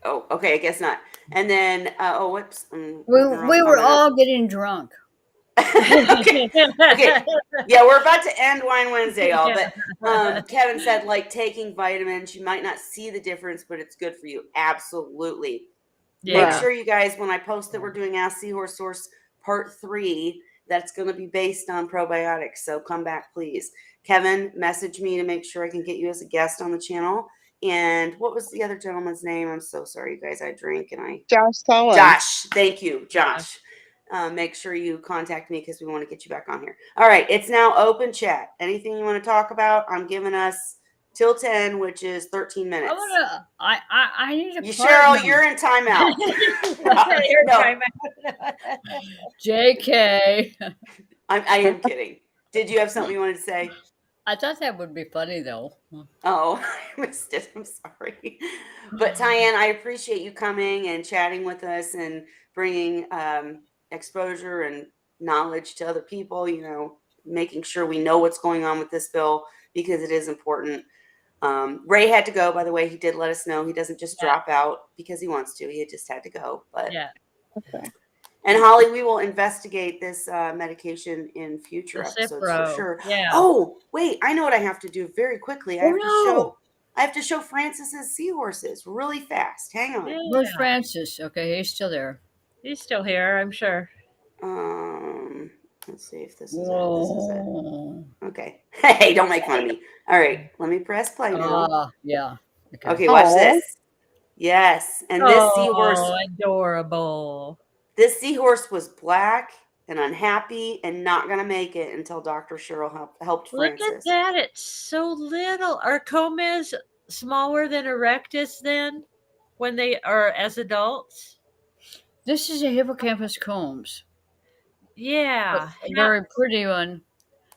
Oh, okay, I guess not. And then, whoops. We were all getting drunk. Okay. Yeah, we're about to end Wine Wednesday, y'all. But Kevin said, like taking vitamins, you might not see the difference, but it's good for you. Absolutely. Yeah. Make sure you guys, when I post that we're doing Ask Seahorse Source Part 3, that's going to be based on probiotics. So come back, please. Kevin, message me to make sure I can get you as a guest on the channel. And what was the other gentleman's name? I'm so sorry, you guys. I drink and Josh Sullen. Josh. Thank you, Josh. Make sure you contact me because we want to get you back on here. All right. It's now open chat. Anything you want to talk about? I'm giving us till 10, which is 13 minutes. I need a Cheryl, you're in timeout. JK. I am kidding. Did you have something you wanted to say? I thought that would be funny, though. Oh, I missed it. I'm sorry. But Tyann, I appreciate you coming and chatting with us and bringing exposure and knowledge to other people, making sure we know what's going on with this bill. because it is important. Ray had to go, by the way. He did let us know he doesn't just drop out because he wants to. He just had to go. But Yeah. Okay. and Holly, we will investigate this medication in future The episodes for Cipro. sure. Yeah. Oh, wait, I know what I have to do very quickly. I Oh, have to no. show Francis's seahorses really fast. Hang on. Where's Yeah. Francis? Okay, he's still there. He's still here, I'm sure. Let's see if this is it. This is it. Whoa. Okay. Hey, don't make fun of me. All right, let me press play now. Yeah. Okay, watch Aw. this. Yes, and this seahorse. Oh, adorable. This seahorse was black and unhappy and not going to make it until Dr. Cheryl helped Look Francis. at that. It's so little. Are comas smaller than erectus then when they are as adults? This is a hippocampus combs. Yeah. A very pretty one.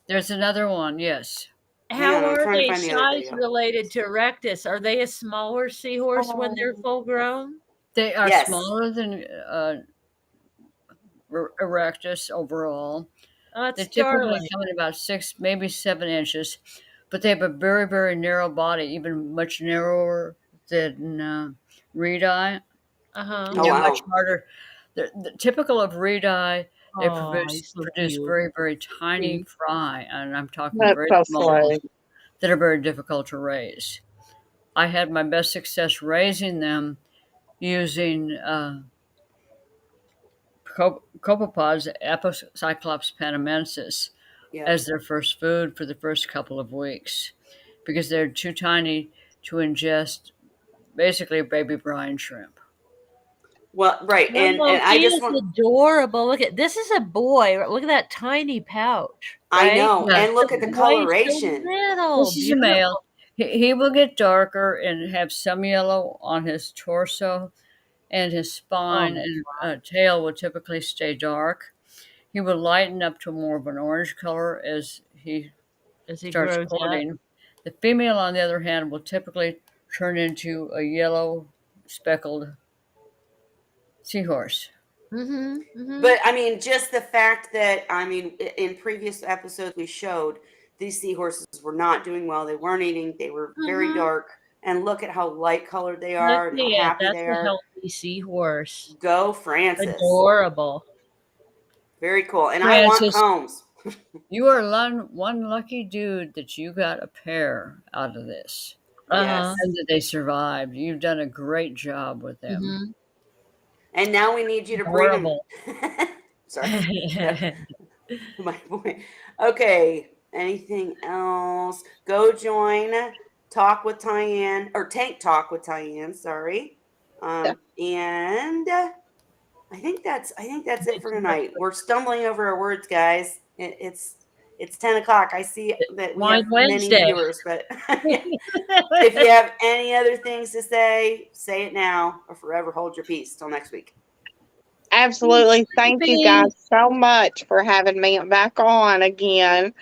There's another one, yes. Hang on, How I'm are trying to they find the other size video. related to erectus? Are they a smaller seahorse when they're full grown? They are Yes. smaller than erectus overall. Oh, They it's typically darling. come in about 6, maybe 7 inches, but they have a very, very narrow body, even much narrower than reed-eye. Uh-huh. Oh, They're wow. much harder. The typical of reed-eye, they Oh, produce he's so produce cute. very, very tiny fry, and I'm talking That's very so small, sweet. that are very difficult to raise. I had my best success raising them using copepods, Apocyclops panamensis, Yeah. as their first food for the first couple of weeks because they're too tiny to ingest basically baby brine shrimp. Well, right. And I he just is want, adorable. Look at this is a boy. Look at that tiny pouch. I right? know. Yeah. And look at the Boy is so coloration. little. This is a male. He will get darker and have some yellow on his torso, and his spine and tail will typically stay dark. He will lighten up to more of an orange color as he starts grows up. courting. The female, on the other hand, will typically turn into a yellow speckled seahorse. But I mean, just the fact that, I mean, in previous episodes we showed these seahorses were not doing well. They weren't eating. They were very dark. And look at how light colored they are and how happy That's they a are. healthy seahorse. Go Francis. Adorable. Very cool. And Francis, I want combs. You are one lucky dude that you got a pair out of this. Yes. And that they survived. You've done a great job with them. And now we need you to bring them. Adorable. Sorry. My point. Okay. Anything else? Go join Talk with Tyann, or Tank Talk with Tyann. Sorry. And I think that's it for tonight. We're stumbling over our words, guys. It's 10 o'clock. I see that we Wine have many Wednesday. viewers, but if you have any other things to say it now or forever hold your peace. Till next week. Absolutely. Thank you guys so much for having me back on again.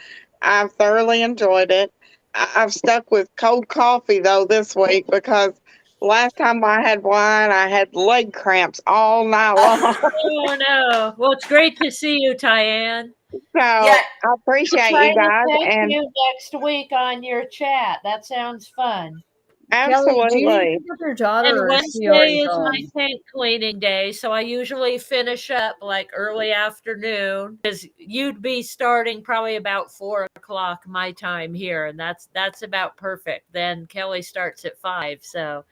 I've thoroughly enjoyed it. I've stuck with cold coffee though this week because last time I had wine, I had leg cramps all night long. Oh no! Well, it's great to see you, Tyann. So I appreciate you guys, Thank and you next week on your chat. That sounds fun. Kelly, do you absolutely. pick up your daughter And or is she Wednesday already is my home? tank cleaning day, so I usually finish up like early afternoon because you'd be starting probably about 4 o'clock my time here, and that's about perfect. Then Kelly starts at 5, so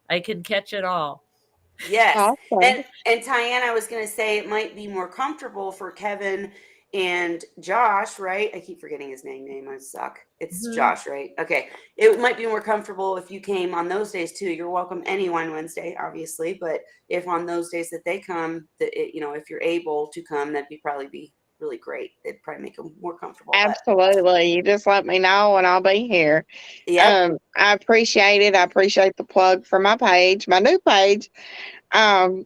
I can catch it all. Yes. Awesome. And Tyann, I was going to say it might be more comfortable for Kevin and Josh, right? I keep forgetting his name. I suck. It's Josh, right? Okay. It might be more comfortable if you came on those days too. You're welcome any Wine Wednesday, obviously, but if on those days that they come, if you're able to come, that'd probably be really great. It'd probably make them more comfortable. Absolutely. You just let me know and I'll be here. Yep. I appreciate it. I appreciate the plug for my page, my new page.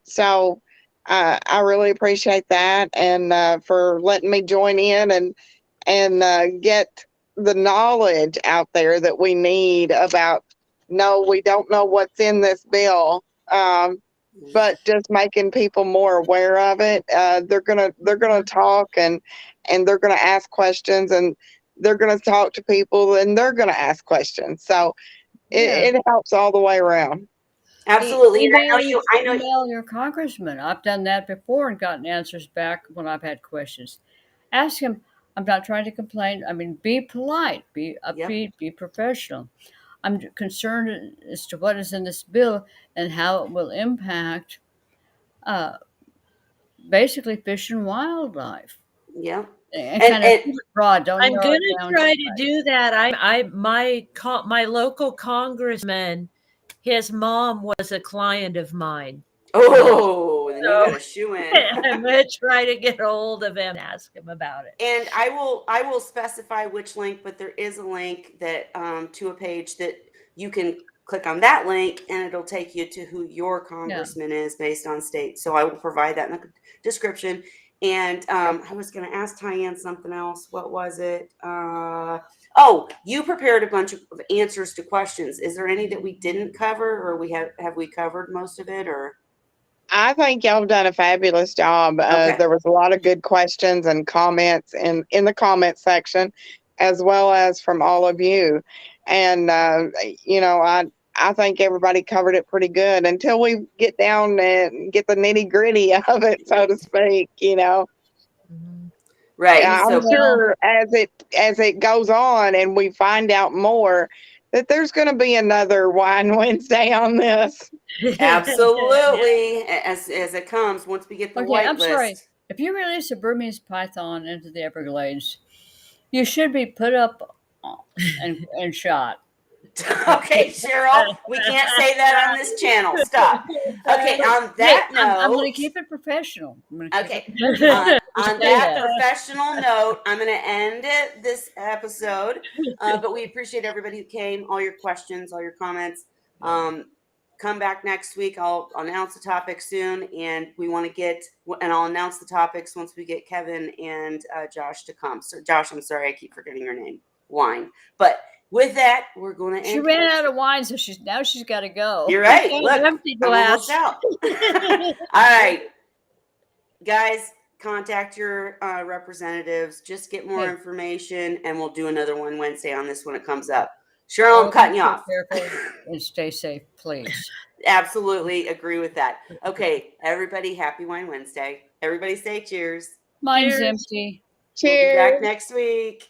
So I really appreciate that, and for letting me join in and get the knowledge out there that we need about. No, we don't know what's in this bill, but just making people more aware of it. They're gonna talk and they're gonna ask questions, and they're going to talk to people and they're going to ask questions. So Yeah. it helps all the way around. Absolutely. And I know Email your congressman. I've done that before and gotten answers back when I've had questions. Ask him. I'm not trying to complain. I mean, be polite, be upbeat, be professional. I'm concerned as to what is in this bill and how it will impact basically fish and wildlife. yeah. And And, kind of and keep it broad. Don't I'm narrow going it to down try too to much. do that. My local congressman, his mom was a client of mine. then you got a shoe in. I'm going to try to get a hold of him and ask him about it. And I will specify which link, but there is a link that to a page that you can click on that link and it'll take you to who your congressman is based on state. So I will provide that in the description. And I was going to ask Tyann something else. What was it? Oh, you prepared a bunch of answers to questions. Is there any that we didn't cover, or have we covered most of it, or? I think y'all have done a fabulous job. Okay. There was a lot of good questions and comments in the comment section, as well as from all of you. And, I think everybody covered it pretty good until we get down and get the nitty gritty of it, so to speak, Right. I'm sure as it goes on and we find out more that there's going to be another Wine Wednesday on this. Absolutely. As it comes, once we get the white I'm list. sorry. If you release a Burmese python into the Everglades, you should be put up and shot. Okay, Cheryl, we can't say that on this channel. Stop. Okay, on that note, I'm going to keep it professional. Okay, on that professional note, I'm going to end this episode. But we appreciate everybody who came, all your questions, all your comments. Come back next week. I'll announce the topic soon, and I'll announce the topics once we get Kevin and Josh to come. So, Josh, I'm sorry, I keep forgetting your name. Wine, but. With that, we're going to end. She ran out of wine, so she's got to go. You're right. Look, I'm almost out. All right, guys, contact your representatives. Just get more information, and we'll do another one Wednesday on this when it comes up. Cheryl, I'm cutting you off. Careful and stay safe, please. Absolutely agree with that. Okay, everybody, happy Wine Wednesday. Everybody say cheers. Mine's Cheers. empty. We'll be Cheers. back next week.